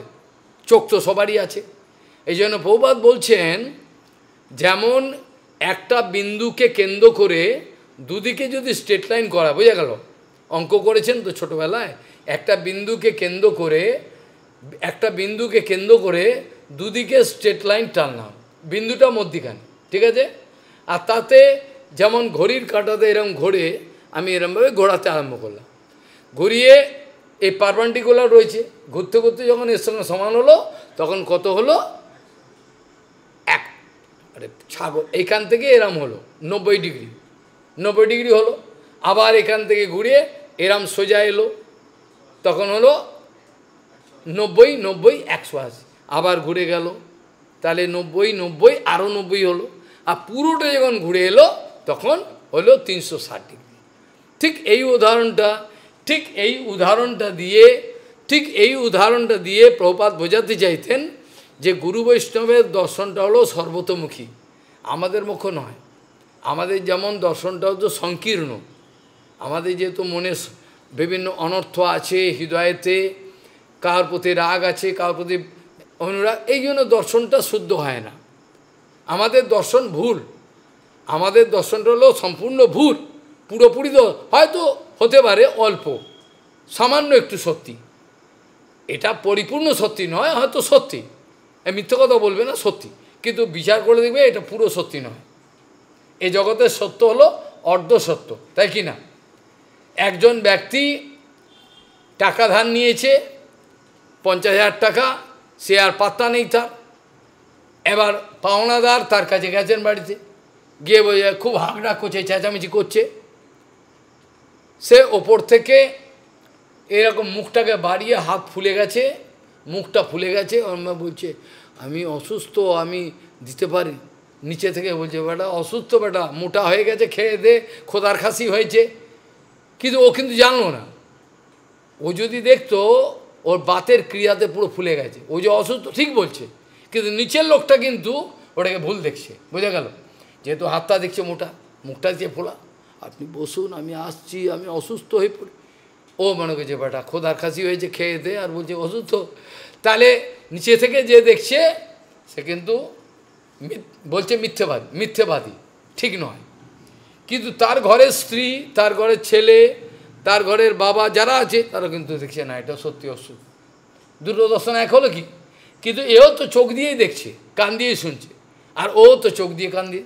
চোখ তো সবারই আছে। এই জন্য প্রভুপাদ বলছেন, যেমন একটা বিন্দুকে কেন্দ্র করে দুদিকে যদি স্ট্রেট লাইন করা, বোঝা গেল? অঙ্ক করেছেন তো ছোটোবেলায়, একটা বিন্দুকে কেন্দ্র করে দুদিকে স্ট্রেট লাইন টানলাম, বিন্দুটা মধ্যিখানে, ঠিক আছে? আর তাতে যেমন ঘড়ির কাঁটাতে এরম ঘোরে, আমি এরমভাবে ঘোরাতে আরম্ভ করলাম, ঘুরিয়ে এই পারপেন্ডিকুলার রয়েছে, ঘুরতে ঘুরতে যখন এর সঙ্গে সমান হলো, তখন কত হলো? এক, আরে ছাগল, এইখান থেকে এরম হলো 90 ডিগ্রি, 90 ডিগ্রি হলো, আবার এখান থেকে ঘুরে এরম সোজা এলো, তখন হলো 90, 90, 180, আবার ঘুরে গেল, তাহলে 90, 90, আরও 90 হলো, আর পুরোটা যখন ঘুরে এলো তখন হলো 360 ডিগ্রি। ঠিক এই উদাহরণটা দিয়ে প্রভুপাদ বোঝাতে চাইতেন যে গুরু বৈষ্ণবের দর্শনটা হলো সর্বতোমুখী, আমাদের মুখ নয়। আমাদের যেমন দর্শনটা হতো সংকীর্ণ, আমাদের যেহেতু মনে বিভিন্ন অনর্থ আছে, হৃদয়েতে কার প্রতি রাগ আছে, কার প্রতি অনুরাগ, এই জন্য দর্শনটা শুদ্ধ হয় না। আমাদের দর্শন ভুল, আমাদের দর্শনটা হলো সম্পূর্ণ ভুল, পুরোপুরি তো হয়তো হতে পারে অল্প সামান্য একটু সত্যি, এটা পরিপূর্ণ সত্যি নয়, হয়তো সত্যি, মিথ্যে কথা বলবে না, সত্যি, কিন্তু বিচার করে দেখবে এটা পুরো সত্যি নয়। এই জগতের সত্য হলো অর্ধ সত্য, তাই কি না? একজন ব্যক্তি টাকা ধার নিয়েছে 50,000 টাকা, সে আর পাত্তা নেই তার, এবার পাওনাদার তার কাছে গেছেন বাড়িতে, গিয়ে বোঝা খুব হাঁকড়াক করছে, চেঁচামেচি করছে, সে ওপর থেকে এরকম মুখটাকে বাড়িয়ে, হাত ফুলে গেছে, মুখটা ফুলে গেছে, ওর মা বলছে আমি অসুস্থ, আমি দিতে পারি, নিচে থেকে বলছে বেটা অসুস্থ, বেটা মোটা হয়ে গেছে, খেয়ে দে, খোদার খাসি হয়েছে, কিন্তু ও কিন্তু জানলো না। ও যদি দেখতো ওর বাতের ক্রিয়াতে পুরো ফুলে গেছে, ও যে অসুস্থ ঠিক বলছে, কিন্তু নিচের লোকটা কিন্তু ওটাকে ভুল দেখছে, বোঝা গেল? যেহেতু হাতটা দেখছে মোটা, মুখটা দিয়ে ফোলা, আপনি বসুন আমি আসছি, আমি অসুস্থ হয়ে পড়ি, ও মনে করছে বেটা খোদার খাসি হয়েছে, খেয়ে দে, আর বলছে অসুস্থ। তাহলে নিচে থেকে যে দেখছে সে কিন্তু বলছে মিথ্যেবাদী, ঠিক নয়। কিন্তু তার ঘরের স্ত্রী, তার ঘরের ছেলে, তার ঘরের বাবা যারা আছে, তারা কিন্তু দেখছে না এটা সত্যি অসুখ, দুটো দর্শন এক হলো কি? কিন্তু এও তো চোখ দিয়েই দেখছে, কান দিয়েই শুনছে, আর ও তো চোখ দিয়ে কান দিয়ে।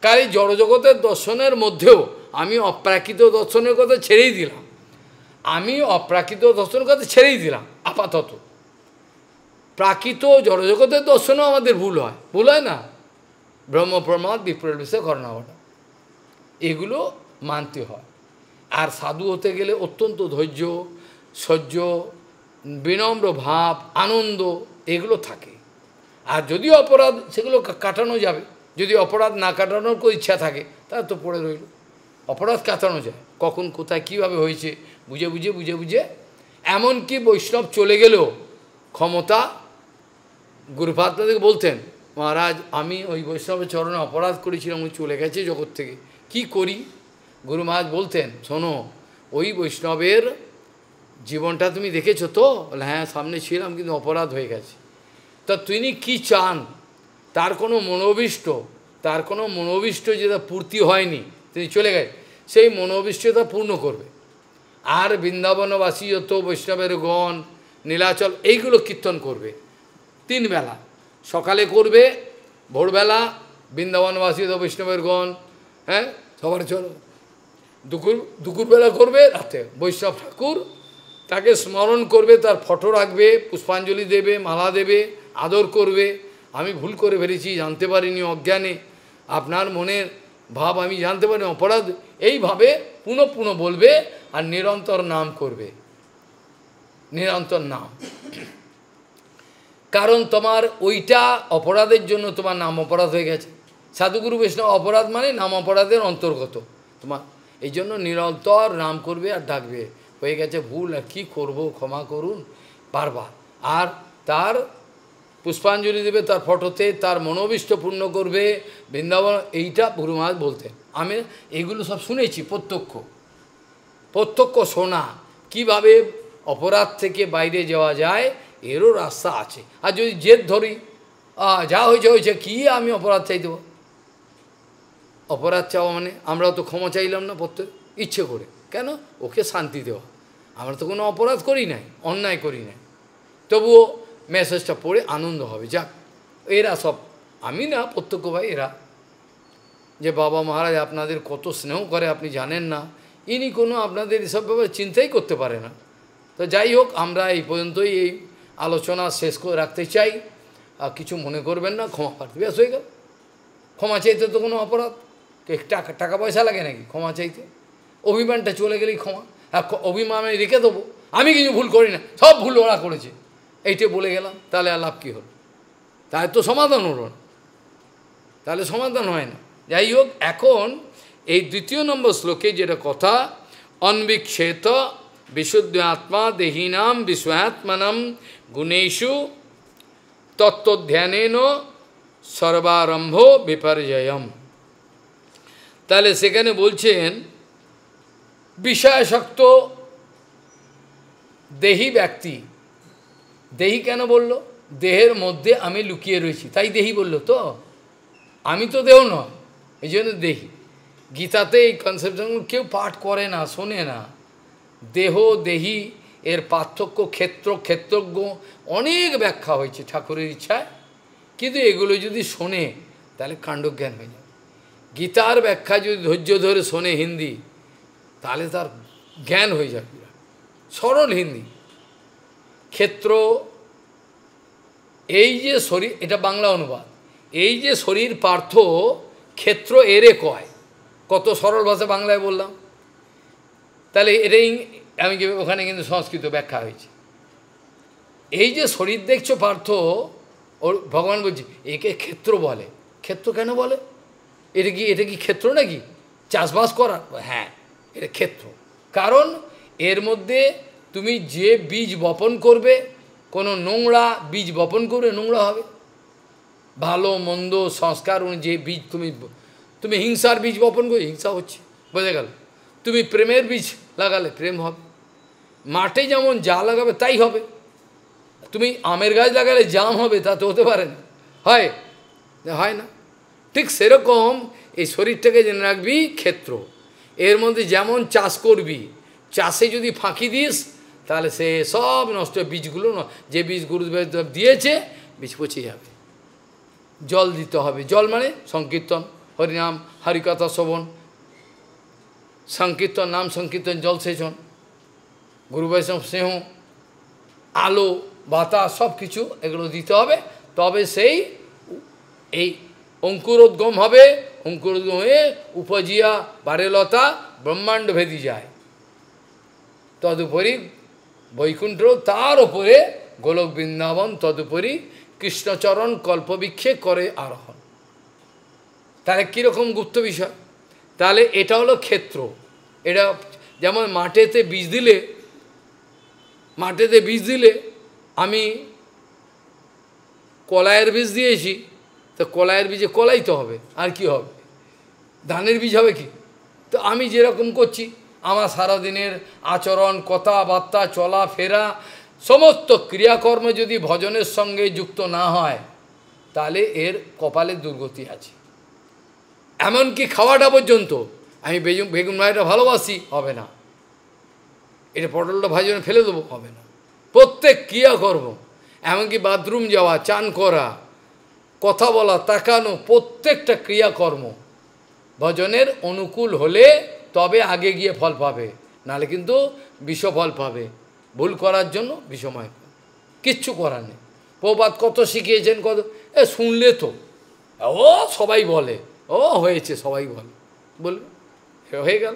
কারণ এই জড়জগতের দর্শনের মধ্যেও আমি অপ্রাকৃত দর্শনের কথা ছেড়েই দিলাম, আপাতত। প্রাকৃত জড়জগতের দর্শনও আমাদের ভুল হয় না? ব্রহ্ম প্রমাদ বিপ্রলবিষে ঘটনা ঘটা, এগুলো মানতে হয়। আর সাধু হতে গেলে অত্যন্ত ধৈর্য, সহ্য, বিনম্র ভাব, আনন্দ এগুলো থাকে। আর যদিও অপরাধ, সেগুলো কাটানো যাবে। যদি অপরাধ না কাটানোর কোনো ইচ্ছা থাকে, তাহলে তো পড়ে রইল। অপরাধ কাটানো যায়, কখন কোথায় কীভাবে হয়েছে বুঝে বুঝে বুঝে বুঝে। এমনকি বৈষ্ণব চলে গেলেও ক্ষমতা, গুরুপাদকে বলতেন, মহারাজ আমি ওই বৈষ্ণবের চরণে অপরাধ করেছিলাম, উনি চলে গেছে জগৎ থেকে, কি করি? গুরু মহারাজ বলতেন, শোনো, ওই বৈষ্ণবের জীবনটা তুমি দেখেছো তো? হ্যাঁ, সামনে ছিলাম, কিন্তু অপরাধ হয়ে গেছে। তা তিনি কি চান? তার কোনো মনোভীষ্ট যেটা পূর্তি হয়নি, তিনি চলে গেছে, সেই মনোভীষ্টতা পূর্ণ করবে। আর বৃন্দাবনবাসী যত বৈষ্ণবের গণ, নীলাচল, এইগুলো কীর্তন করবে 3 বেলা। সকালে করবে, ভোরবেলা বৃন্দাবনবাসী যত বৈষ্ণবের গণ, হ্যাঁ, সবার চলো, দুপুরবেলা করবে, রাতে বৈষ্ণব ঠাকুর তাকে স্মরণ করবে, তার ফটো রাখবে, পুষ্পাঞ্জলি দেবে, মালা দেবে, আদর করবে। আমি ভুল করে ফেলেছি, জানতে পারিনি, অজ্ঞানে আপনার মনের ভাব আমি জানতে পারিনি, অপরাধ, এইভাবে পুনঃ পুনঃ বলবে। আর নিরন্তর নাম করবে, নিরন্তর নাম। কারণ তোমার ওইটা অপরাধের জন্য তোমার নাম অপরাধ হয়ে গেছে। সাধুগুরু বৈষ্ণব অপরাধ মানে নাম অপরাধের অন্তর্গত তোমার। এই জন্য নিরন্তর নাম করবে আর ডাকবে, হয়ে গেছে ভুল, আর কী করবো, ক্ষমা করুন, বারবার। আর তার পুষ্পাঞ্জলি দেবে তার ফটোতে, তার মনোভীষ্ট পূর্ণ করবে। বৃন্দাবন, এইটা গুরু মহারাজ বলতেন। আমি এগুলো সব শুনেছি, প্রত্যক্ষ শোনা, কিভাবে অপরাধ থেকে বাইরে যাওয়া যায়, এরও রাস্তা আছে। আর যদি জেদ ধরি, যা হয়েছে কি আমি অপরাধ চাই দেবো, অপরাধ চাওয়া মানে আমরাও তো ক্ষমা চাইলাম না প্রত্যেক ইচ্ছে করে, কেন? ওকে শান্তি দেওয়া। আমরা তো কোনো অপরাধ করি নাই, অন্যায় করি নাই, তবুও মেসেজটা পড়ে আনন্দ হবে। যাক, এরা সব, আমি না, প্রত্যক্ষ ভাই এরা, যে বাবা মহারাজ আপনাদের কত স্নেহ করে আপনি জানেন না, ইনি কোনো আপনাদের এসব ব্যাপারে চিন্তাই করতে পারে না। তো যাই হোক, আমরা এই পর্যন্তই এই আলোচনা শেষ করে রাখতে চাই। আর কিছু মনে করবেন না, ক্ষমা প্রার্থী, ব্যাস হয়ে গেল। ক্ষমা চাইতে তো কোনো অপরাধ, টাকা পয়সা লাগে নাকি ক্ষমা চাইতে? অভিমানটা চলে গেলেই ক্ষমা। আর অভিমান আমি রেখে দেবো, আমি কিছু ভুল করি না, সব ভুল ওরা করেছে, এইটা বলে গেলাম, তাহলে আর লাভ কী হল? তাই তো সমাধান হলো না, তাহলে সমাধান হয় না। যাই হোক, এখন এই 2 নম্বর শ্লোকে যেটা কথা, অনবিক্ষেত বিশুদ্ধ আত্মা দেহিনাম বিশ্বআত্মানম গুণেষু তত্ত্বধ্যানেন সর্বারম্ভ বিপর্যয়ম। তাহলে সেখানে বলছেন বিষয়াসক্ত দেহি ব্যক্তি, দেহি কেন বলল? দেহের মধ্যে আমি লুকিয়ে রয়েছি, তাই দেহি বলল তো, আমি তো দেহ নয়, এই জন্য দেহি। গীতাতে এই কনসেপ্টগুলো কেউ পাঠ করে না, শোনে না। দেহ দেহি এর পার্থক্য, ক্ষেত্রজ্ঞ অনেক ব্যাখ্যা হয়েছে ঠাকুরের ইচ্ছায়, কিন্তু এগুলো যদি শোনে তাহলে কাণ্ডজ্ঞান হয়ে যাবে। গীতার ব্যাখ্যা যদি ধৈর্য ধরে শোনে হিন্দি, তাহলে তার জ্ঞান হয়ে যাবে, সরল হিন্দি। ক্ষেত্র, এই যে শরীর, এটা বাংলা অনুবাদ, এই যে শরীর পার্থ, ক্ষেত্র এরে কয়, কত সরল ভাষা বাংলায় বললাম। তাহলে এটাই আমি ওখানে কিন্তু সংস্কৃত ব্যাখ্যা হয়েছে। এই যে শরীর দেখছো পার্থ, ওর ভগবান বলছে একে ক্ষেত্র বলে। ক্ষেত্র কেন বলে? এটা কি ক্ষেত্র নাকি চাষবাস করা? হ্যাঁ, এটা ক্ষেত্র। কারণ এর মধ্যে তুমি যে বীজ বপন করবে, কোনো নোংরা বীজ বপন করবে, নোংরা হবে। ভালো মন্দ সংস্কার যে বীজ তুমি হিংসার বীজ বপন করবে, হিংসা হচ্ছে, বোঝা গেল। তুমি প্রেমের বীজ লাগালে প্রেম হবে। মাঠে যেমন যা লাগাবে তাই হবে। তুমি আমের গাছ লাগালে জাম হবে, তা তো হতে পারে না, হয় না। ঠিক সেরকম এই শরীরটাকে জেনে রাখবি ক্ষেত্র। এর মধ্যে যেমন চাষ করবি, চাষে যদি ফাঁকি দিস তাহলে সে সব নষ্ট, বীজগুলো যে বীজ গুরুদেব দিয়েছে বীজ পচে যাবে। জল দিতে হবে, জল মানে সংকীর্তন, হরিনাম, হরিকথা শ্রবণ, সংকীর্তন, নাম সংকীর্তন, জল সেচন, গুরু বৈষ্ণব স্নেহ, আলো বাতাস সব কিছু এগুলো দিতে হবে। তবে সেই এই অঙ্কুরোদ্গম হবে, অঙ্কুরোদ্গম হয়ে উপজিয়া বারেলতা ব্রহ্মাণ্ড ভেদি যায়। তদুপরি বৈকুণ্ঠ, তার ওপরে গোলক বৃন্দাবন, তদুপরি কৃষ্ণচরণ কল্পবৃক্ষে করে আরোহণ। তাহলে কীরকম গুপ্ত বিষয়? তাহলে এটা হলো ক্ষেত্র। এটা যেমন মাঠেতে বীজ দিলে আমি কলাইয়ের বীজ দিয়েছি, তো কলাইয়ের বীজে কলাই তো হবে, আর কি হবে? ধানের বীজ হবে কি? তো আমি যেরকম করছি, আমার সারাদিনের আচরণ, কথাবার্তা, চলাফেরা, সমস্ত ক্রিয়াকর্ম যদি ভজনের সঙ্গে যুক্ত না হয়, তাহলে এর কপালে দুর্গতি আছে। এমনকি খাওয়াটা পর্যন্ত, আমি বেগুন ভাইটা ভালোবাসি, হবে না। এটা পটলটা ভাজনে ফেলে দেবো, হবে না। প্রত্যেক ক্রিয়াকর্ম, এমনকি বাথরুম যাওয়া, চান করা, কথা বলা, তাকানো, প্রত্যেকটা ক্রিয়াকর্ম ভজনের অনুকূল হলে তবে আগে গিয়ে ফল পাবে, নাহলে কিন্তু বিষফল পাবে। ভুল করার জন্য বিষময়, কিচ্ছু করার নেই। প্রবাদ কত শিখিয়েছেন, কত শুনলে তো ও সবাই বলে, ও হয়েছে, সবাই বলবে হয়ে গেল।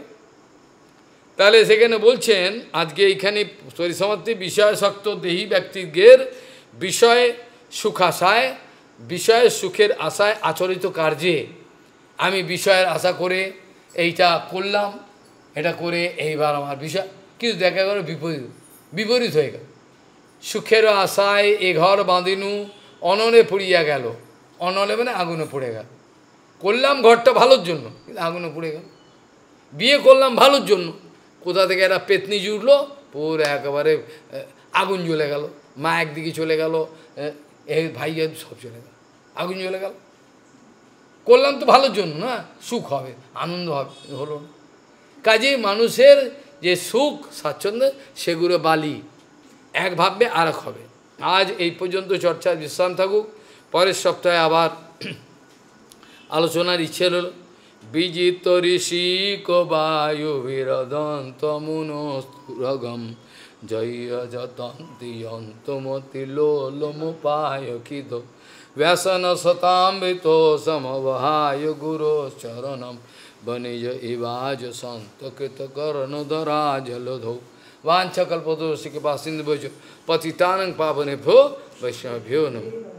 তাহলে সেখানে বলছেন আজকে এইখানে পরিসমাপ্তি, বিষয়াসক্ত দেহী ব্যক্তিদের বিষয় সুখাশায়, বিষয়ের সুখের আশায় আচরিত কার্যে, আমি বিষয়ের আশা করে এইটা করলাম, এটা করে এইবার আমার বিষয়, কিন্তু দেখা গেল বিপরীত হয়ে গেল। সুখের আশায় এ ঘর বাঁধিনু, অনলে পুড়িয়া গেল। অনলে মানে আগুনে পড়ে গেল। করলাম ঘরটা ভালোর জন্য, কিন্তু আগুনে পড়ে গেল। বিয়ে করলাম ভালোর জন্য, কোথা থেকে একটা পেতনি জুড়লো, পুরো একেবারে আগুন জ্বলে গেল। মা একদিকে চলে গেল, ভাই সব চলে গেল, আগুন জ্বলে গেল। করলাম তো ভালোর জন্য, না সুখ হবে, আনন্দ হবে, হলো না। কাজেই মানুষের যে সুখ স্বাচ্ছন্দ্য, সেগুলো বালি, এক ভাববে আর এক হবে। আজ এই পর্যন্ত চর্চা বিশ্রাম থাকুক, পরের সপ্তাহে আবার আলোচনার ইচ্ছে হল। বিজিত ঋষি কবায়ু বিরদন্ত মুনস্তুরগম জয় যতন্তি অন্তমতি লোলমুপায় খিদ ব্যসন শতামৃত সমবহায় গুরো চরণম বনিজ ইবাজ সন্তকৃত কর্ণধরা জলধৌ वाञ्छकल्पतरुश्च कृपासिन्धुभ्यो पतितानं पावनेभ्यो वैष्णवेभ्यो नमः।